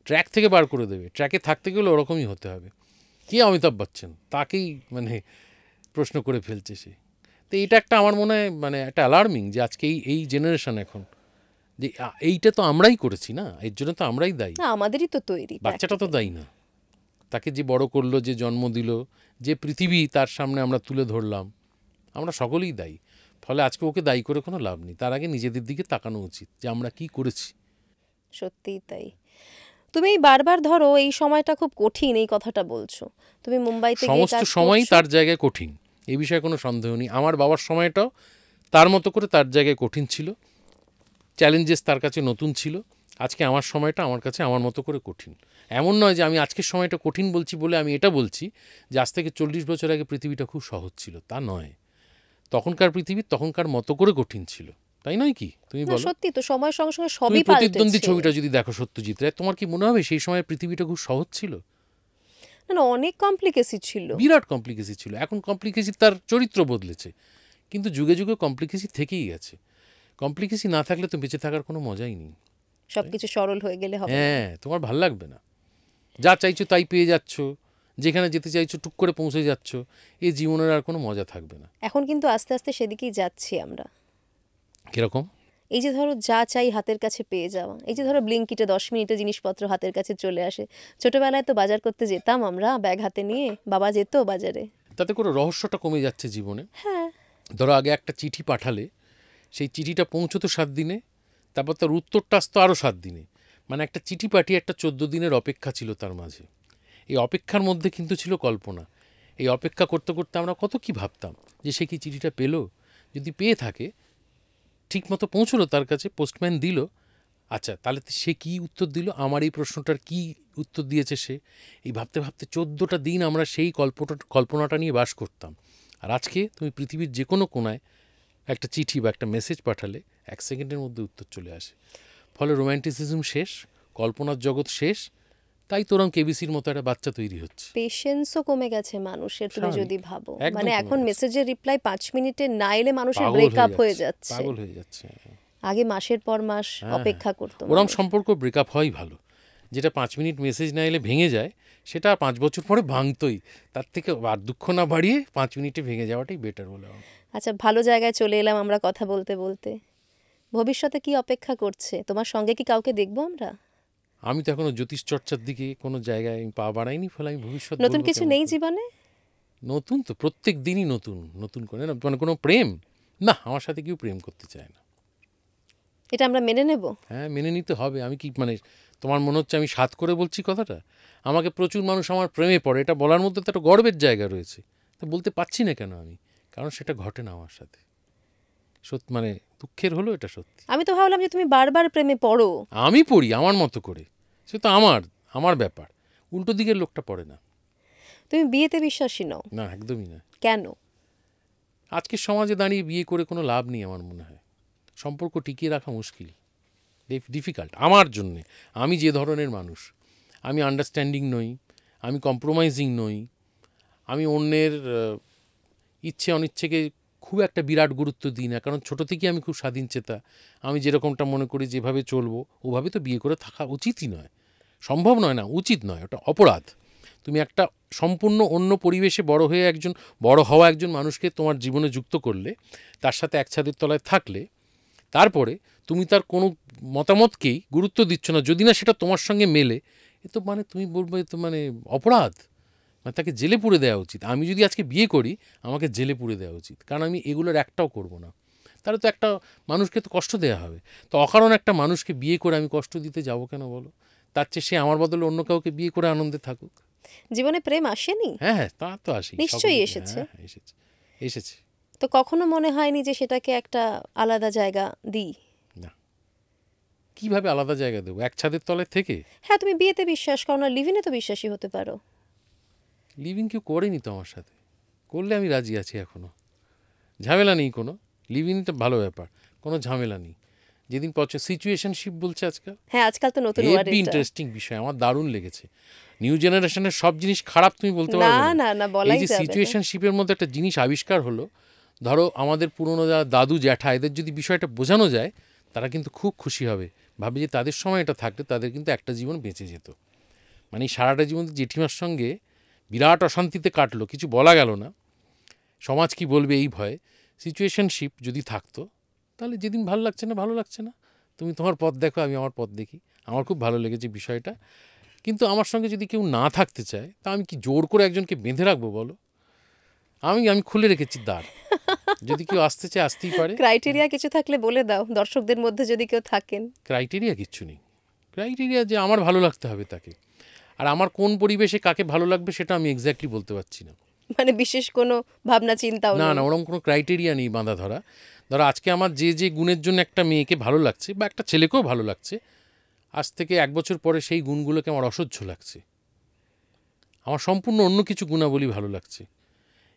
ট্র্যাক থেকে বার করে দেবে। ট্র্যাকে থাকতে গেলে ওরকমই হতে হবে। কে অমিতাভ বচ্চন, তাকেই মানে প্রশ্ন করে ফেলছে সে। তো এইটা একটা আমার মনে হয় মানে একটা অ্যালার্মিং, যে আজকে এই জেনারেশন এখন, যে এইটা তো আমরাই করেছি না, এর জন্য তো আমরাই দায়ী। না, আমাদেরই তো তৈরি। বাচ্চাটা তো দায়ী না, তাকে যে বড় করলো, যে জন্ম দিল, যে পৃথিবী তার সামনে আমরা তুলে ধরলাম, আমরা সকলেই দায়ী। ফলে আজকে ওকে দায়ী করে কোনো লাভ নেই, তার আগে নিজেদের দিকে তাকানো উচিত যে আমরা কি করেছি। সত্যিই তাই। তুমি এই বারবার ধরো এই সময়টা খুব কঠিন, এই কথাটা বলছো। তুমি মুম্বাইতে গিয়ে সমস্ত কাজ সময়ই করছো। তার জায়গায় কঠিন, এই বিষয়ে কোনো সন্দেহ নেই। আমার বাবার সময়টাও তার মতো করে তার জায়গায় কঠিন ছিল, চ্যালেঞ্জেস তার কাছে নতুন ছিল। আজকে আমার সময়টা আমার কাছে আমার মতো করে কঠিন। এমন নয় যে আমি আজকের সময়টা কঠিন বলছি বলে আমি এটা বলছি যে আজ থেকে 40 বছর আগে পৃথিবীটা খুব সহজ ছিল, তা নয়। তখনকার পৃথিবী তখনকার মতো করে কঠিন ছিল, তাই নয় কি? তুমি না, বলো। সত্যি তো, সময়ের সঙ্গে সঙ্গে তুমি সবই প্রতিদ্বন্দ্বী পাল্টেছে। ছবিটা যদি দেখো সত্যজিৎ রায়, তোমার কি মনে হবে সেই সময় পৃথিবীটা খুব সহজ ছিল? না না, অনেক কমপ্লিকেসি ছিল। বিরাট কমপ্লিকেসি ছিল। এখন কমপ্লিকেসি তার চরিত্র বদলেছে, কিন্তু যুগে যুগে কমপ্লিকেসি থেকেই গেছে। কমপ্লিকেসি না থাকলে তো বেঁচে থাকার কোনো মজাই নেই। সবকিছু সরল হয়ে গেলে হবে না। হ্যাঁ, তোমার ভাল লাগবে না। যা চাইছো তাই পেয়ে যাচ্ছ, যেখানে যেতে চাইছো টুক করে পৌঁছে যাচ্ছ, এই জীবনের আর কোনো মজা থাকবে না। এখন কিন্তু আস্তে আস্তে সেদিকেই যাচ্ছি আমরা। কিরকম? এই যে ধরো যা চাই হাতের কাছে পেয়ে যাওয়া, এই যে ধরো ব্লিঙ্কিটে 10 মিনিটে জিনিসপত্র হাতের কাছে চলে আসে। ছোটবেলায় তো বাজার করতে যেতাম আমরা ব্যাগ হাতে নিয়ে, বাবা যেত বাজারে। তাতে করে রহস্যটা কমে যাচ্ছে জীবনে। হ্যাঁ, ধরো আগে একটা চিঠি পাঠালে, সেই চিঠিটা পৌঁছতো 7 দিনে, তারপর তার উত্তরটা আসতো আরও 7 দিনে। মানে একটা চিঠি পাঠিয়ে একটা 14 দিনের অপেক্ষা ছিল তার মাঝে। এই অপেক্ষার মধ্যে কিন্তু ছিল কল্পনা। এই অপেক্ষা করতে করতে আমরা কত কি ভাবতাম, যে সে কি চিঠিটা পেলো, যদি পেয়ে থাকে ঠিক মতো পৌঁছলো তার কাছে, পোস্টম্যান দিল, আচ্ছা তাহলে সে কি উত্তর দিল, আমার এই প্রশ্নটার কি উত্তর দিয়েছে সে। এই ভাবতে ভাবতে 14টা দিন আমরা সেই কল্পনাটা নিয়ে বাস করতাম। আর আজকে তুমি পৃথিবীর যে কোনো কোনায় একটা চিঠি বা একটা মেসেজ পাঠালে 1 সেকেন্ডের মধ্যে উত্তর চলে আসে। ফলে রোম্যান্টিসিজম শেষ, কল্পনার জগৎ শেষ, তাই তোরম কেবিসির মতো একটা বাচ্চা তৈরি হচ্ছে। পেশেন্সও কমে গেছে মানুষের, তুমি স্বাভাবিক। যদি ভাবো। একদম মানে কমে এখন গেছে। মেসেজের রিপ্লাই 5 মিনিটে না এলে মানুষের পাগল ব্রেকআপ হয়ে যাচ্ছে। পাগল হয়ে যাচ্ছে। আগে মাসের পর মাস হ্যাঁ, অপেক্ষা করতো ওরম মানুষ। সম্পর্ক ব্রেকআপ হওয়াই ভালো। যেটা 5 মিনিট মেসেজ না এলে ভেঙে যায়, সেটা 5 বছর পরে ভাঙতোই। তার থেকে আর দুঃখ না বাড়িয়ে 5 মিনিটে ভেঙে যাওয়াটাই বেটার বলে আমার। আচ্ছা, ভালো জায়গায় চলে এলাম আমরা কথা বলতে বলতে। ভবিষ্যতে কি অপেক্ষা করছে? তোমার সঙ্গে কি কাউকে দেখবো আমরা? আমি তো এখনো জ্যোতিষ চর্চার দিকে কোনো জায়গায় আমি পা বাড়াইনি, ফলে আমি ভবিষ্যৎ নতুন বলবো কিছু কেমন নেই করে। জীবনে? নতুন তো প্রত্যেক দিনই নতুন নতুন করে না, মানে কোনো প্রেম না, আমার সাথে কেউ প্রেম করতে চায় না। এটা আমরা মেনে নেব? হ্যাঁ, মেনে নিতে হবে। আমি কি মানে তোমার মনে হচ্ছে আমি সাধ করে বলছি কথাটা? আমাকে প্রচুর মানুষ আমার প্রেমে পড়ে, এটা বলার মধ্যে তো একটা গর্বের জায়গা রয়েছে। তা বলতে পারছি না কেন আমি? কারণ সেটা ঘটে না আমার সাথে। সত্যি মানে দুঃখের হলো এটা সত্যি। আমি তো ভাবলাম যে তুমি বারবার প্রেমে পড়ো। আমি পড়ি আমার মতো করে, সে তো আমার ব্যাপার। উল্টো দিকের লোকটা পড়ে না। তুমি বিয়েতে বিশ্বাসী নও? না, একদমই না। কেন? আজকের সমাজে দাঁড়িয়ে বিয়ে করে কোনো লাভ নেই আমার মনে হয়। সম্পর্ক টিকিয়ে রাখা মুশকিল, ডিফিকাল্ট আমার জন্যে। আমি যে ধরনের মানুষ, আমি আন্ডারস্ট্যান্ডিং নই, আমি কম্প্রোমাইজিং নই, আমি অন্যের ইচ্ছে অনিচ্ছেকে খুব একটা বিরাট গুরুত্ব দিই না, কারণ ছোটো থেকেই আমি খুব স্বাধীনচেতা। আমি যেরকমটা মনে করি যেভাবে চলবো ওভাবে তো বিয়ে করে থাকা উচিতই নয়, সম্ভব নয়, না উচিত নয়, ওটা অপরাধ। তুমি একটা সম্পূর্ণ অন্য পরিবেশে বড় হওয়া একজন মানুষকে তোমার জীবনে যুক্ত করলে, তার সাথে এক ছাদের তলায় থাকলে, তারপরে তুমি তার কোনো মতামতকেই গুরুত্ব দিচ্ছ না, যদি না সেটা তোমার সঙ্গে মেলে, এ তো মানে তুমি বলবে এ তো মানে অপরাধ, মানে তাকে জেলে পুরে দেওয়া উচিত। আমি যদি আজকে বিয়ে করি, আমাকে জেলে পুরে দেওয়া উচিত, কারণ আমি এগুলোর একটাও করব না। তাহলে তো একটা মানুষকে তো কষ্ট দেওয়া হবে। তো অকারণ একটা মানুষকে বিয়ে করে আমি কষ্ট দিতে যাব কেন বলো? তার চেয়ে সে আমার বদলে অন্য কাউকে বিয়ে করে আনন্দে থাকুক। জীবনে প্রেম আসেনি? হ্যাঁ হ্যাঁ, তা তো আসি, নিশ্চয়ই এসেছে। হ্যাঁ এসেছে, এসেছে। তো কখনো মনে হয়নি যে সেটাকে একটা আলাদা জায়গা দিই? না, কীভাবে আলাদা জায়গা দেবো এক ছাদের তলায় থেকে? হ্যাঁ, তুমি বিয়েতে বিশ্বাস করো না, লিভিনে তো বিশ্বাসী হতে পারো। লিভিং কেউ করেনি তো আমার সাথে, করলে আমি রাজি আছি এখনও, ঝামেলা নেই কোনো। লিভিং তো ভালো ব্যাপার, কোনো ঝামেলা নেই। যেদিন সিচুয়েশনশিপ বলছে আজকাল, হ্যাঁ আজকাল তো নতুন ওয়ার্ড হেভি এটা। ইন্টারেস্টিং বিষয়, আমার দারুণ লেগেছে। নিউ জেনারেশনের সব জিনিস খারাপ তুমি বলতে না পারবে না। না না এই বলাই যে যাবে না। সিচুয়েশনশিপের মধ্যে একটা জিনিস আবিষ্কার হলো, ধরো আমাদের পুরনো যারা দাদু জ্যাঠা, এদের যদি বিষয়টা বোঝানো যায়, তারা কিন্তু খুব খুশি হবে, ভাবে যে তাদের সময় এটা থাকলে তাদের কিন্তু একটা জীবন বেঁচে যেত। মানে এই সারাটা জীবন জেঠিমার সঙ্গে বিরাট অশান্তিতে কাটলো, কিছু বলা গেল না, সমাজ কি বলবে এই ভয়ে। সিচুয়েশনশিপ যদি থাকতো, তাহলে যেদিন ভালো লাগছে না ভালো লাগছে না, তুমি তোমার পথ দেখো, আমি আমার পথ দেখি। আমার খুব ভালো লেগেছে বিষয়টা। কিন্তু আমার সঙ্গে যদি কেউ না থাকতে চায়, তা আমি কি জোর করে একজনকে বেঁধে রাখবো বলো? আমি আমি খুলে রেখেছি দ্বার, যদি কেউ আসতে চায় আসতেই পারে। ক্রাইটেরিয়া কিছু থাকলে বলে দাও, দর্শকদের মধ্যে যদি কেউ থাকেন। ক্রাইটেরিয়া কিচ্ছু নেই। ক্রাইটেরিয়া যে আমার ভালো লাগতে হবে তাকে, আর আমার কোন পরিবেশে কাকে ভালো লাগবে সেটা আমি এক্স্যাক্টলি বলতে পারছি না। মানে বিশেষ কোনো ভাবনা চিন্তাও না নেই? না, ওরকম কোনো ক্রাইটেরিয়া নেই বাঁধা ধরা। ধরো আজকে আমার যে যে গুণের জন্য একটা মেয়েকে ভালো লাগছে বা একটা ছেলেকেও ভালো লাগছে, আজ থেকে 1 বছর পরে সেই গুণগুলোকে আমার অসহ্য লাগছে, আমার সম্পূর্ণ অন্য কিছু গুণাবলী ভালো লাগছে।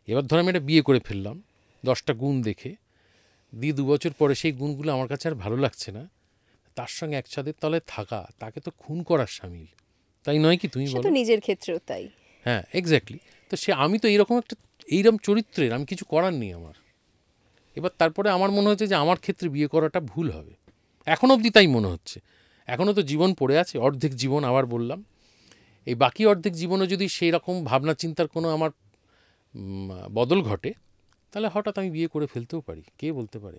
এবার ধরো আমি একটা বিয়ে করে ফেললাম 10টা গুণ দেখে, 2 বছর পরে সেই গুণগুলো আমার কাছে আর ভালো লাগছে না, তার সঙ্গে এক ছাদের তলায় থাকা, তাকে তো খুন করার শামিল, তাই নয় কি তুমি সে বলো? তো নিজের ক্ষেত্রেও তাই। হ্যাঁ এক্স্যাক্টলি। তো আমি তো এইরকম চরিত্রের, আমি কিছু করার নেই আমার। এবার তারপরে আমার মনে হচ্ছে যে আমার ক্ষেত্রে বিয়ে করাটা ভুল হবে, এখনও অবধি তাই মনে হচ্ছে। এখনও তো জীবন পড়ে আছে, অর্ধেক জীবন আবার বললাম। এই বাকি অর্ধেক জীবনে যদি সেই রকম ভাবনা চিন্তার কোনো আমার বদল ঘটে, তাহলে হঠাৎ আমি বিয়ে করে ফেলতেও পারি, কে বলতে পারে?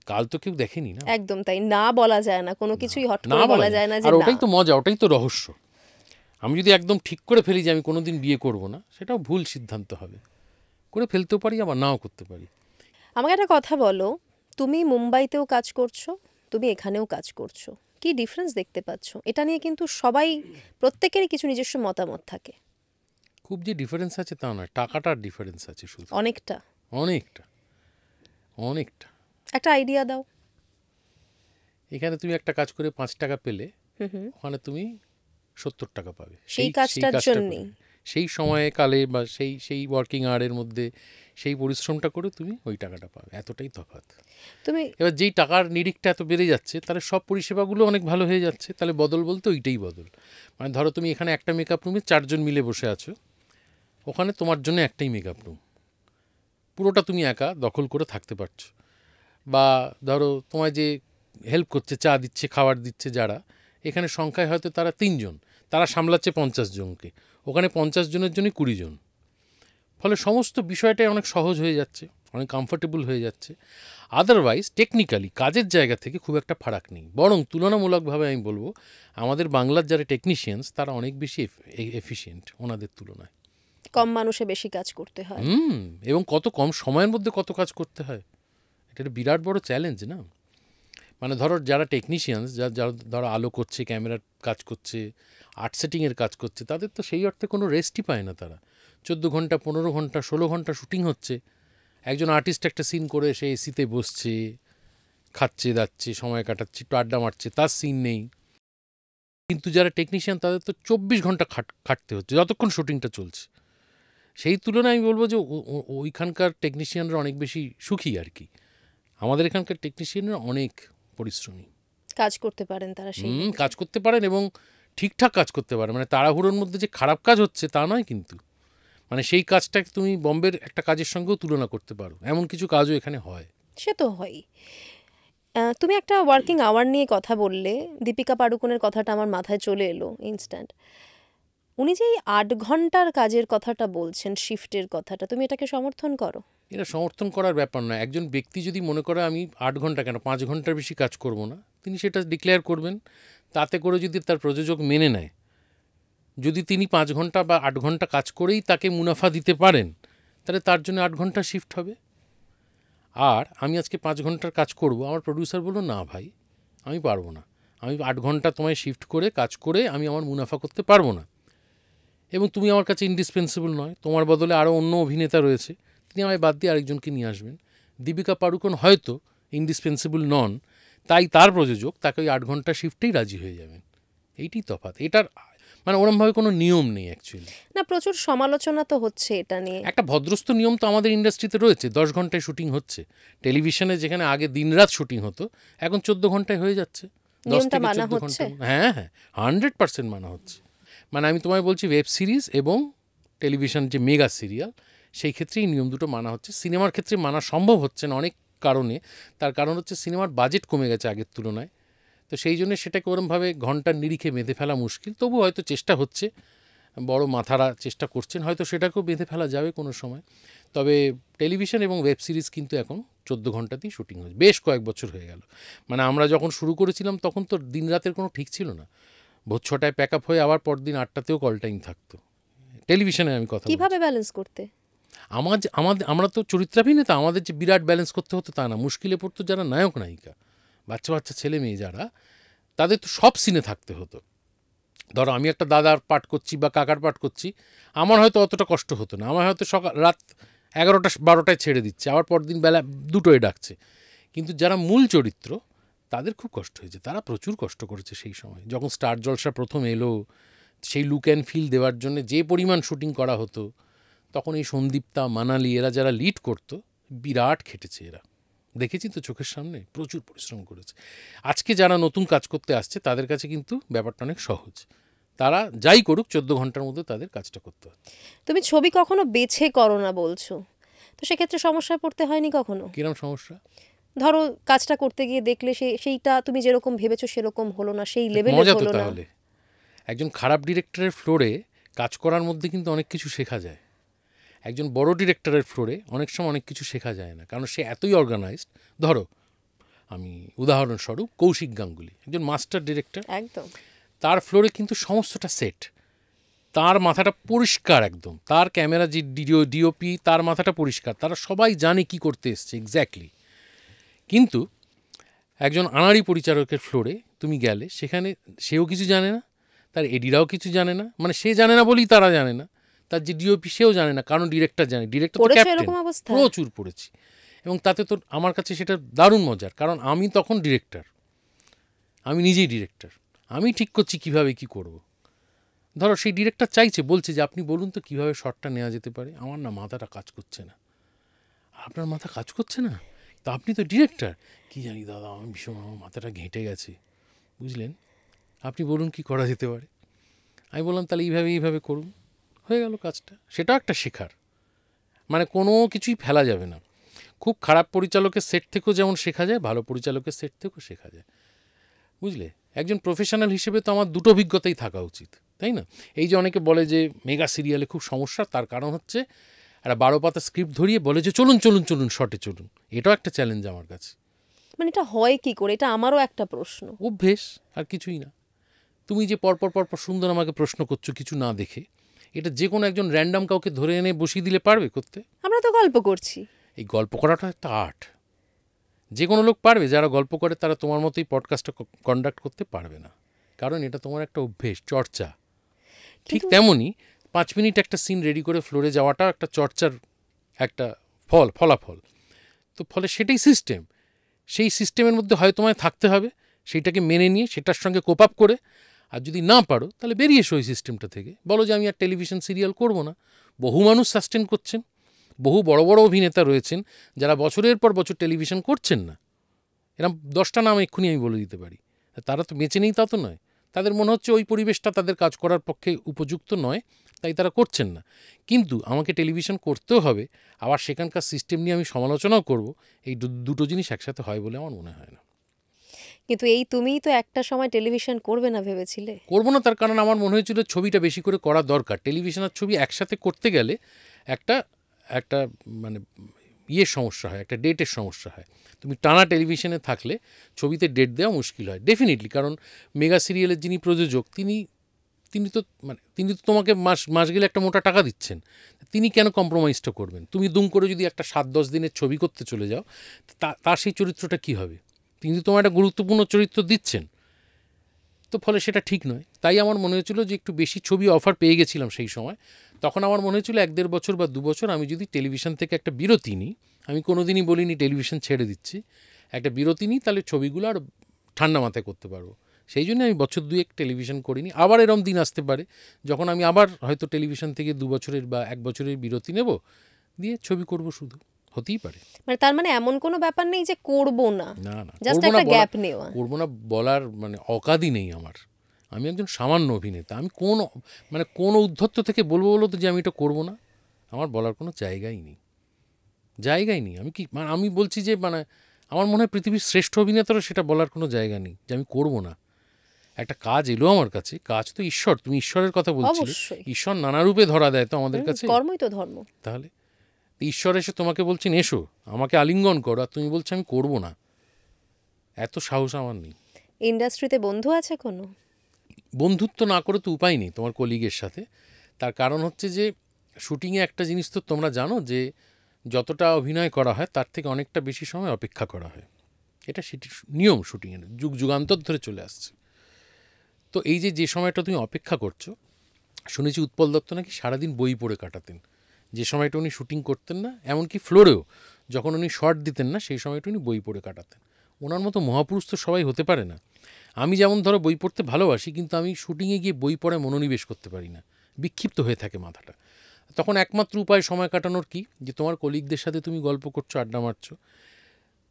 কাল তো কেউ দেখেনি না। একদম তাই, না বলা যায় না, কোনো কিছুই হট না করে বলা বলা যায় যায় না যে আর না। ওটাই তো মজা, ওটাই তো রহস্য। আমি যদি একদম ঠিক করে ফেলি যে আমি কোনোদিন বিয়ে করব না, সেটাও ভুল সিদ্ধান্ত হবে। করে ফেলতেও পারি, আবার নাও করতে পারি। আমাকে একটা কথা বলো, তুমি মুম্বাইতেও কাজ করছো, তুমি এখানেও কাজ করছো, কি ডিফারেন্স দেখতে পাচ্ছ? এটা নিয়ে কিন্তু সবাই, প্রত্যেকেরই কিছু নিজস্ব মতামত থাকে। খুব যে ডিফারেন্স আছে তা নয়, টাকাটার ডিফারেন্স আছে শুধু, অনেকটা। অনেকটা অনেকটা। একটা আইডিয়া দাও। এখানে তুমি একটা কাজ করে 5 টাকা পেলে, ওখানে তুমি 70 টাকা পাবে সেই কাজটার জন্যই। সেই সময়ে কালে বা সেই সেই ওয়ার্কিং আওয়ারের মধ্যে সেই পরিশ্রমটা করে তুমি ওই টাকাটা পাবে, এতটাই তফাৎ। তুমি এবার যেই টাকার নিরিখটা এত বেড়ে যাচ্ছে, তাহলে সব পরিষেবাগুলো অনেক ভালো হয়ে যাচ্ছে, তাহলে বদল বলতে ওইটাই বদল। মানে ধরো তুমি এখানে একটা মেকআপ রুমে 4 জন মিলে বসে আছো, ওখানে তোমার জন্য একটাই মেকআপ রুম, পুরোটা তুমি একা দখল করে থাকতে পারছো। বা ধরো তোমায় যে হেল্প করছে, চা দিচ্ছে, খাবার দিচ্ছে যারা, এখানে সংখ্যায় হয়তো তারা 3 জন, তারা সামলাচ্ছে 50 জনকে, ওখানে 50 জনের জন্যই 20 জন। ফলে সমস্ত বিষয়টাই অনেক সহজ হয়ে যাচ্ছে, অনেক কমফোর্টেবল হয়ে যাচ্ছে। আদারওয়াইজ টেকনিক্যালি কাজের জায়গা থেকে খুব একটা ফারাক নেই, বরং তুলনামূলকভাবে আমি বলবো আমাদের বাংলার যারা টেকনিশিয়ানস তারা অনেক বেশি এফিশিয়েন্ট ওনাদের তুলনায়। কম মানুষে বেশি কাজ করতে হয়। এবং কত কম সময়ের মধ্যে কত কাজ করতে হয়, এটা একটা বিরাট বড় চ্যালেঞ্জ না? মানে ধরো যারা টেকনিশিয়ানস, যারা ধরো আলো করছে, ক্যামেরার কাজ করছে, আর্ট সেটিংয়ের কাজ করছে, তাদের তো সেই অর্থে কোনো রেস্টই পায় না। তারা 14 ঘন্টা, 15 ঘন্টা, 16 ঘন্টা শুটিং হচ্ছে। একজন আর্টিস্ট একটা সিন করে সে এসিতে বসছে, খাচ্ছে দাচ্ছে, সময় কাটাচ্ছে, একটু আড্ডা মারছে, তার সিন নেই। কিন্তু যারা টেকনিশিয়ান তাদের তো 24 ঘন্টা খাটতে হচ্ছে যতক্ষণ শুটিংটা চলছে। সেই তুলনায় আমি বলবো যে ওইখানকার টেকনিশিয়ানরা অনেক বেশি সুখী আর কি। আমাদের এখানকার টেকনিশিয়ানরা অনেক পরিশ্রমী, কাজ করতে পারেন তারা, সেই কাজ করতে পারেন এবং ঠিকঠাক কাজ করতে পারেন। মানে তাড়াহুড়োর মধ্যে যে খারাপ কাজ হচ্ছে তা নয়, কিন্তু মানে সেই কাজটাকে তুমি বম্বের একটা কাজের সঙ্গেও তুলনা করতে পারো, এমন কিছু কাজও এখানে হয়। সে তো হয়ই। তুমি একটা ওয়ার্কিং আওয়ার নিয়ে কথা বললে, দীপিকা পাড়ুকোনের কথাটা আমার মাথায় চলে এলো ইনস্ট্যান্ট। উনি যে এই 8 ঘন্টার কাজের কথাটা বলছেন, শিফটের কথাটা, তুমি এটাকে সমর্থন করো? এটা সমর্থন করার ব্যাপার নয়। একজন ব্যক্তি যদি মনে করে আমি 8 ঘন্টা কেন 5 ঘন্টার বেশি কাজ করব না, তিনি সেটা ডিক্লেয়ার করবেন। তাতে করে যদি তার প্রযোজক মেনে নেয়, যদি তিনি 5 ঘন্টা বা 8 ঘন্টা কাজ করেই তাকে মুনাফা দিতে পারেন, তাহলে তার জন্য 8 ঘন্টা শিফট হবে। আর আমি আজকে 5 ঘন্টার কাজ করব, আমার প্রডিউসার বলল না ভাই আমি পারবো না, আমি 8 ঘন্টা তোমায় শিফট করে কাজ করে আমি আমার মুনাফা করতে পারবো না, এবং তুমি আমার কাছে ইন্ডিসপেন্সেবল নয়, তোমার বদলে আরও অন্য অভিনেতা রয়েছে, তিনি আমায় বাদ দিয়ে আরেকজনকে নিয়ে আসবেন। দীপিকা পাড়ুকোন হয়তো ইন্ডিসপেন্সেবল নন, তাই তার প্রযোজক তাকে ওই 8 ঘন্টা শিফটেই রাজি হয়ে যাবেন। এইটি তফাৎ। এটার মানে ওরমভাবে কোনো নিয়ম নেই অ্যাকচুয়ালি। না, প্রচুর সমালোচনা তো হচ্ছে এটা নিয়ে। একটা ভদ্রস্থ নিয়ম তো আমাদের ইন্ডাস্ট্রিতে রয়েছে, 10 ঘন্টায় শুটিং হচ্ছে। টেলিভিশনে যেখানে আগে দিনরাত শুটিং হতো, এখন 14 ঘন্টায় হয়ে যাচ্ছে। 10 নিয়মটা থেকে মানা 14 হচ্ছে? ঘন্টা, হ্যাঁ হ্যাঁ, 100% মানা হচ্ছে। মানে আমি তোমায় বলছি, ওয়েব সিরিজ এবং টেলিভিশন যে মেগা সিরিয়াল, সেই ক্ষেত্রে এই নিয়ম দুটো মানা হচ্ছে। সিনেমার ক্ষেত্রে মানা সম্ভব হচ্ছে না অনেক কারণে। তার কারণ হচ্ছে সিনেমার বাজেট কমে গেছে আগের তুলনায়। তো সেই জন্য সেটাকে ওরমভাবে ঘন্টার নিরিখে বেঁধে ফেলা মুশকিল। তবু হয়তো চেষ্টা হচ্ছে, বড় মাথারা চেষ্টা করছেন, হয়তো সেটাকেও বেঁধে ফেলা যাবে কোনো সময়। তবে টেলিভিশন এবং ওয়েব সিরিজ কিন্তু এখন 14 ঘন্টাতেই শুটিং হচ্ছে, বেশ কয়েক বছর হয়ে গেল। মানে আমরা যখন শুরু করেছিলাম তখন তো দিন রাতের কোনো ঠিক ছিল না। ভোর 6টায় প্যাক আপ হয়ে আবার পরদিন 8টাতেও কল টাইম থাকতো। টেলিভিশনে আমি কথা বলছি। কিভাবে ব্যালেন্স করতে? আমরা তো চরিত্রাভিনেতা, আমাদের যে বিরাট ব্যালেন্স করতে হতো তা না। মুশকিলে পড়তো যারা নায়ক নায়িকা, বাচ্চা বাচ্চা ছেলে মেয়ে যারা, তাদের তো সব সিনে থাকতে হতো। ধরো আমি একটা দাদার পাঠ করছি বা কাকার পাঠ করছি, আমার হয়তো অতটা কষ্ট হতো না। আমার হয়তো রাত 11টা 12টায় ছেড়ে দিচ্ছে, আবার পরদিন বেলা 2টোয় ডাকছে। কিন্তু যারা মূল চরিত্র, তাদের খুব কষ্ট হয়েছে। তারা প্রচুর কষ্ট করেছে সেই সময়। যখন স্টার জলসা প্রথম এলো, সেই লুক অ্যান্ড ফিল দেওয়ার জন্য যে পরিমাণ শুটিং করা হতো, তখন এই সন্দীপ্তা, মানালি এরা যারা লিড করতো, বিরাট খেটেছে এরা। দেখেছি তো চোখের সামনে, প্রচুর পরিশ্রম করেছে। আজকে যারা নতুন কাজ করতে আসছে, তাদের কাছে কিন্তু ব্যাপারটা অনেক সহজ। তারা যাই করুক 14 ঘন্টার মধ্যে তাদের কাজটা করতে হয়। তুমি ছবি কখনো বেছে করো না বলছো, তো সেক্ষেত্রে সমস্যায় পড়তে হয়নি কখনো? কিরম সমস্যা? ধরো কাজটা করতে গিয়ে দেখলে সেইটা তুমি যেরকম ভেবেছো সেরকম হলো না, সেই লেভেলের মজা তো হলো না। তাহলে। একজন খারাপ ডিরেক্টরের ফ্লোরে কাজ করার মধ্যে কিন্তু অনেক কিছু শেখা যায়। একজন বড় ডিরেক্টরের ফ্লোরে অনেক সময় অনেক কিছু শেখা যায় না, কারণ সে এতই অর্গানাইজড। ধরো আমি উদাহরণস্বরূপ কৌশিক গাঙ্গুলি, একজন মাস্টার ডিরেক্টর। একদম। তার ফ্লোরে কিন্তু সমস্তটা সেট, তার মাথাটা পরিষ্কার একদম, তার ক্যামেরা যে ডিওপি, তার মাথাটা পরিষ্কার, তারা সবাই জানে কি করতে এসছে এক্স্যাক্টলি। কিন্তু একজন আনাড়ি পরিচালকের ফ্লোরে তুমি গেলে, সেখানে সেও কিছু জানে না, তার এডিরাও কিছু জানে না। মানে সে জানে না বলেই তারা জানে না, তার যে ডিওপি সেও জানে না, কারণ ডিরেক্টর জানে। ডিরেক্টর তো ক্যাপ্টেন। এরকম অবস্থা প্রচুর পড়েছি, এবং তাতে তো আমার কাছে সেটা দারুণ মজার, কারণ আমি তখন ডিরেক্টর, আমি নিজেই ডিরেক্টর, আমি ঠিক করছি কিভাবে কি করব। ধরো সেই ডিরেক্টর চাইছে, বলছে যে আপনি বলুন তো কীভাবে শটটা নেওয়া যেতে পারে। আমার না মাথাটা কাজ করছে না। আপনার মাথা কাজ করছে না? তা আপনি তো ডিরেক্টর। কি জানি দাদা, আমি ভীষণ, আমার মাথাটা ঘেঁটে গেছে, বুঝলেন, আপনি বলুন কি করা যেতে পারে। আমি বললাম তাহলে এইভাবে করুন, হয়ে গেল কাজটা। সেটাও একটা শেখার, মানে কোনো কিছুই ফেলা যাবে না। খুব খারাপ পরিচালকের সেট থেকেও যেমন শেখা যায়, ভালো পরিচালকের সেট থেকেও শেখা যায়, বুঝলে। একজন প্রফেশনাল হিসেবে তো আমার দুটো অভিজ্ঞতাই থাকা উচিত, তাই না? এই যে অনেকে বলে যে মেগা সিরিয়ালে খুব সমস্যা, তার কারণ হচ্ছে একটা 12 পাতা স্ক্রিপ্ট ধরিয়ে বলে যে চলুন চলুন চলুন শটে চলুন। এটাও একটা চ্যালেঞ্জ আমার কাছে। মানে এটা হয় কি করে, এটা আমারও একটা প্রশ্ন। অভ্যেস, আর কিছুই না। তুমি যে পরপর সুন্দর আমাকে প্রশ্ন করছো কিছু না দেখে, এটা যে কোনো একজন র্যান্ডাম কাউকে ধরে এনে বসিয়ে দিলে পারবে করতে? আমরা তো গল্প করছি। এই গল্প করাটা একটা আর্ট। যে কোনো লোক পারবে, যারা গল্প করে তারা তোমার মতোই পডকাস্টটা কন্ডাক্ট করতে পারবে না, কারণ এটা তোমার একটা অভ্যেস, চর্চা। ঠিক তেমনই 5 মিনিট একটা সিন রেডি করে ফ্লোরে যাওয়াটাও একটা চর্চার একটা ফলাফল। তো ফলে সেটাই সিস্টেম। সেই সিস্টেমের মধ্যে হয় তোমায় থাকতে হবে, সেইটাকে মেনে নিয়ে সেটার সঙ্গে কোপ আপ করে। আর যদি না পারো তাহলে বেরিয়ে এসো ওই সিস্টেমটা থেকে, বলো যে আমি আর টেলিভিশন সিরিয়াল করব না। বহু মানুষ সাস্টেন করছেন, বহু বড় বড় অভিনেতা রয়েছেন যারা বছরের পর বছর টেলিভিশন করছেন না। এরকম 10টা নাম এক্ষুনি আমি বলে দিতে পারি। তারা তো বেঁচে নেই তা তো নয়, তাদের মনে হচ্ছে ওই পরিবেশটা তাদের কাজ করার পক্ষে উপযুক্ত নয়, তাই তারা করছেন না। কিন্তু আমাকে টেলিভিশন করতেও হবে, আবার সেখানকার সিস্টেম নিয়ে আমি সমালোচনাও করব। এই দুটো জিনিস একসাথে হয় বলে আমার মনে হয় না। কিন্তু এই তুমিই তো একটা সময় টেলিভিশন করবে না ভেবেছিলে। করবো না, তার কারণ আমার মনে হয়েছিল ছবিটা বেশি করে করা দরকার। টেলিভিশন আর ছবি একসাথে করতে গেলে একটা মানে সমস্যা হয়, একটা ডেটের সমস্যা হয়। তুমি টানা টেলিভিশনে থাকলে ছবিতে ডেট দেওয়া মুশকিল হয় ডেফিনেটলি, কারণ মেগা সিরিয়ালের যিনি প্রযোজক তিনি তো তোমাকে মাস গেলে একটা মোটা টাকা দিচ্ছেন। তিনি কেন কম্প্রোমাইজটা করবেন? তুমি দুম করে যদি একটা 7-10 দিনের ছবি করতে চলে যাও, তার সেই চরিত্রটা কী হবে? তিনি তোমার একটা গুরুত্বপূর্ণ চরিত্র দিচ্ছেন, তো ফলে সেটা ঠিক নয়। তাই আমার মনে হয়েছিল যে একটু বেশি ছবি অফার পেয়ে গেছিলাম সেই সময়। তখন আমার মনে হয়েছিল 1-1.5 বছর বা 2 বছর আমি যদি টেলিভিশন থেকে একটা বিরতি নিই, আমি কোনোদিনই বলিনি টেলিভিশন ছেড়ে দিচ্ছি, একটা বিরতি নিই, তাহলে ছবিগুলো আর ঠান্ডা মাথায় করতে পারবো। সেই জন্য আমি বছর দুয়েক টেলিভিশন করিনি। আবার এরম দিন আসতে পারে যখন আমি আবার হয়তো টেলিভিশন থেকে 2 বছরের বা 1 বছরের বিরতি নেব, দিয়ে ছবি করব শুধু, হতেই পারে। মানে তার মানে এমন কোনো ব্যাপার নেই যে করব না, না না, জাস্ট করবো না একটা গ্যাপ নেওয়া। করবো না বলার মানে অকাদি নেই আমার। আমি একজন সামান্য অভিনেতা। আমি কোন উদ্ধত্ত থেকে বলবো তো যে আমি এটা করবো না, আমার বলার কোনো জায়গাই নেই। আমি বলছি যে আমার মনে হয় পৃথিবীর শ্রেষ্ঠ অভিনেতারও সেটা বলার কোনো জায়গা নেই যে আমি করবো না। একটা কাজ এলো আমার কাছে, কাজ তো ঈশ্বর, তুমি ঈশ্বরের কথা বলছিলে, অবশ্যই। ঈশ্বর নানা রূপে ধরা দেয় তো আমাদের কাছে। কর্মই তো ধর্ম। তাহলে ঈশ্বর এসে তোমাকে বলছেন এসো আমাকে আলিঙ্গন করো, আর তুমি বলছো আমি করবো না, এত সাহস আমার নেই। ইন্ডাস্ট্রিতে বন্ধু আছে কোনো? বন্ধুত্ব না করে তো উপায় নেই তোমার কলিগের সাথে। তার কারণ হচ্ছে যে শুটিংয়ে একটা জিনিস তো তোমরা জানো যে যতটা অভিনয় করা হয় তার থেকে অনেকটা বেশি সময় অপেক্ষা করা হয়। এটা সেটি নিয়ম শুটিংয়ের, যুগান্তর ধরে চলে আসছে। তো এই যে সময়টা তুমি অপেক্ষা করছো, শুনেছি উৎপল দত্ত নাকি সারাদিন বই পড়ে কাটাতেন। যে সময়টা উনি শুটিং করতেন না, এমনকি ফ্লোরেও যখন উনি শর্ট দিতেন না, সেই সময়টা উনি বই পড়ে কাটাতেন। ওনার মতো মহাপুরুষ তো সবাই হতে পারে না। আমি যেমন ধরো বই পড়তে ভালোবাসি, কিন্তু আমি শুটিংয়ে গিয়ে বই পড়ে মনোনিবেশ করতে পারি না, বিক্ষিপ্ত হয়ে থাকে মাথাটা। তখন একমাত্র উপায় সময় কাটানোর কি, যে তোমার কলিগদের সাথে তুমি গল্প করছো, আড্ডা মারছো।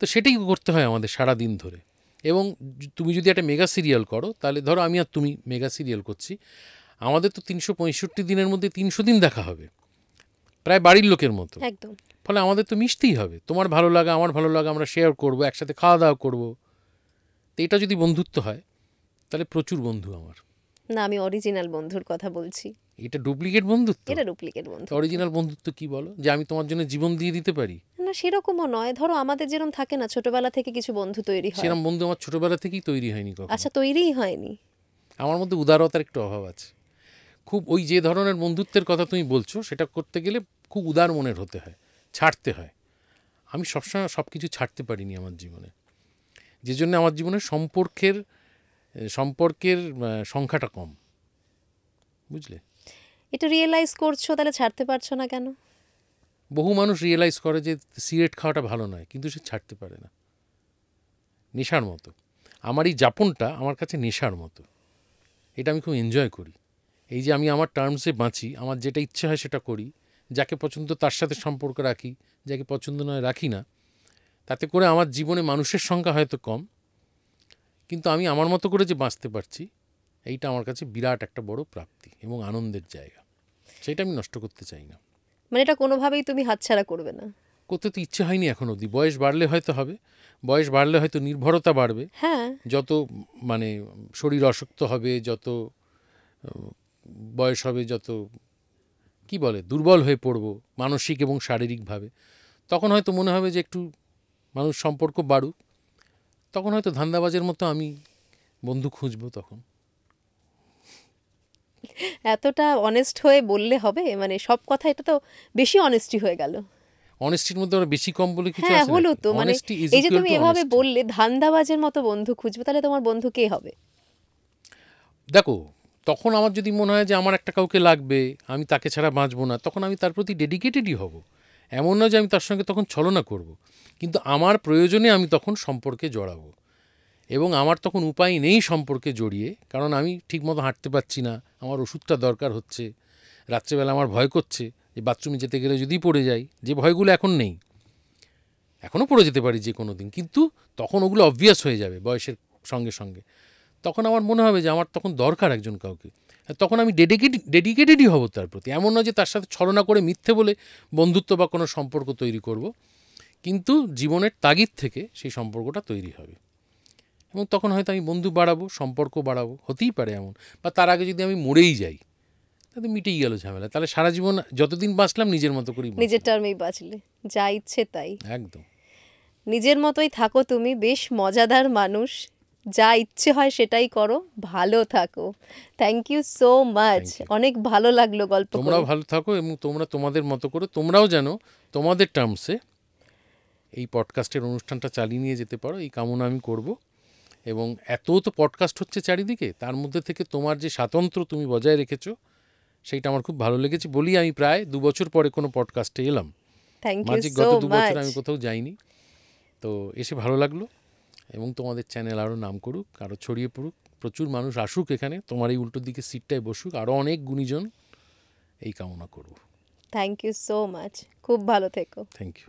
তো সেটাই করতে হয় আমাদের সারা দিন ধরে। এবং তুমি যদি একটা মেগা সিরিয়াল করো, তাহলে ধরো আমি আর তুমি মেগা সিরিয়াল করছি, আমাদের তো 365 দিনের মধ্যে 300 দিন দেখা হবে, প্রায় বাড়ির লোকের মতো। একদম। ফলে আমাদের তো মিশতেই হবে, তোমার ভালো লাগা আমার ভালো লাগা আমরা শেয়ার করব, একসাথে খাওয়া দাওয়া করবো। তো এটা যদি বন্ধুত্ব হয় তাহলে প্রচুর বন্ধু আমার। না, আমি অরিজিনাল বন্ধুর কথা বলছি। এটা ডুপ্লিকেট বন্ধুত্ব? এটা ডুপ্লিকেট বন্ধু। অরিজিনাল বন্ধুত্ব কি বলো, যে আমি তোমার জন্য জীবন দিয়ে দিতে পারি? না, সেরকমও নয়। ধরো আমাদের যেরকম থাকে না, ছোটবেলা থেকে কিছু বন্ধু তৈরি হয়। সেরকম বন্ধু আমার ছোটবেলা থেকেই তৈরি হয়নি কখনো। আচ্ছা, তৈরিই হয়নি? আমার মধ্যে উদারতার একটু অভাব আছে। খুব ওই যে ধরনের বন্ধুত্বের কথা তুমি বলছো, সেটা করতে গেলে খুব উদার মনের হতে হয়, ছাড়তে হয়। আমি সবসময় সব কিছু ছাড়তে পারিনি আমার জীবনে, যে জন্য আমার জীবনে সম্পর্কের সংখ্যাটা কম, বুঝলে? এটা রিয়েলাইজ করছো, তাহলে ছাড়তে পারছো না কেন? বহু মানুষ রিয়েলাইজ করে যে সিগারেট খাওয়াটা ভালো নয়, কিন্তু সে ছাড়তে পারে না। নেশার মতো আমার এই যাপনটা আমার কাছে নেশার মতো। এটা আমি খুব এনজয় করি। এই যে আমি আমার টার্মসে বাঁচি, আমার যেটা ইচ্ছে হয় সেটা করি, যাকে পছন্দ তার সাথে সম্পর্ক রাখি, যাকে পছন্দ নয় রাখি না। তাতে করে আমার জীবনে মানুষের সংখ্যা হয়তো কম, কিন্তু আমি আমার মতো করে যে বাঁচতে পারছি, এইটা আমার কাছে বিরাট একটা বড় প্রাপ্তি এবং আনন্দের জায়গা। সেটা আমি নষ্ট করতে চাই না। মানে এটা কোনোভাবেই তুমি হাতছাড়া করবে না? করতে তো ইচ্ছে হয়নি এখন অবধি। বয়স বাড়লে হয়তো হবে, বয়স বাড়লে হয়তো নির্ভরতা বাড়বে। হ্যাঁ। যত শরীর অশক্ত হবে, যত বয়স হবে, যত কি বলে দুর্বল হয়ে পড়ব মানসিক এবং শারীরিকভাবে, তখন হয়তো মনে হবে যে একটু মানুষ সম্পর্ক বাড়ুক। তখন হয়তো ধান্দাবাজের মতো আমি বন্ধু খুঁজবো তখন। এতটা অনেস্ট হয়ে বললে হবে? মানে সব কথা, এটা তো বেশি অনেস্টি হয়ে গেল। অনেস্টির মধ্যে আমরা বেশি কম বলে কিছু হ্যাঁ, আছে হলো নাকি? তো। মানে Honesty is এই যে equal তুমি to এভাবে honesty। বললে ধান্দাবাজের মতো বন্ধু খুঁজবে, তাহলে তোমার বন্ধু কে হবে? দেখো, তখন আমার যদি মনে হয় যে আমার একটা কাউকে লাগবে, আমি তাকে ছাড়া বাঁচবো না, তখন আমি তার প্রতি ডেডিকেটেডই হব। এমন নয় যে আমি তার সঙ্গে তখন ছলনা করব, কিন্তু আমার প্রয়োজনে আমি তখন সম্পর্কে জড়াবো। এবং আমার তখন উপায় নেই সম্পর্কে জড়িয়ে, কারণ আমি ঠিকমতো হাঁটতে পারছি না, আমার ওষুধটা দরকার হচ্ছে, রাত্রেবেলা আমার ভয় করছে যে বাথরুমে যেতে গেলে যদি পড়ে যাই, যে ভয়গুলো এখন নেই। এখনও পড়ে যেতে পারি যে কোনো দিন, কিন্তু তখন ওগুলো অবভিয়াস হয়ে যাবে বয়সের সঙ্গে সঙ্গে। তখন আমার মনে হবে যে আমার তখন দরকার একজন কাউকে, তখন আমি ডেডিকেটেডই হব তার প্রতি। এমন নয় যে তার সাথে ছলনা করে মিথ্যে বলে বন্ধুত্ব বা কোনো সম্পর্ক তৈরি করব, কিন্তু জীবনের তাগিদ থেকে সেই সম্পর্কটা তৈরি হবে। এবং তখন হয়তো আমি বন্ধু বাড়াবো, সম্পর্ক বাড়াবো, হতেই পারে এমন। বা তার আগে যদি আমি মরেই যাই, তাহলে মিটেই গেল ঝামেলা। তাহলে সারা জীবন যতদিন বাঁচলাম নিজের মতো করেই নিজের টার্মেই বাঁচলে, যা ইচ্ছে তাই। একদম নিজের মতোই থাকো তুমি, বেশ মজাদার মানুষ, যা ইচ্ছে হয় সেটাই করো, ভালো থাকো। Thank you so much. Thank you. অনেক ভালো লাগলো গল্প করে। তোমরাও ভালো থাকো, এবং তোমরা তোমাদের মতো করে তোমরাও যেন তোমাদের টার্মসে এই পডকাস্টের অনুষ্ঠানটা চালিয়ে নিয়ে যেতে পারো, এই কামনা আমি করব। এবং এত তো পডকাস্ট হচ্ছে চারিদিকে, তার মধ্যে থেকে তোমার যে স্বাতন্ত্র্য তুমি বজায় রেখেছো, সেইটা আমার খুব ভালো লেগেছে। বলি আমি প্রায় 2 বছর পরে কোনো পডকাস্টে এলাম। থ্যাংক ইউ মাঝে সো গত 2 বছর মাচ। আমি কোথাও যাইনি, তো এসে ভালো লাগলো। এবং তোমাদের চ্যানেল আরও নাম করুক, আরও ছড়িয়ে পড়ুক, প্রচুর মানুষ আসুক এখানে, তোমার এই উল্টো দিকে সিটটায় বসুক, আরও অনেক গুণীজন, এই কামনা করব। থ্যাংক ইউ সো মাচ, খুব ভালো থেকো। Thank you.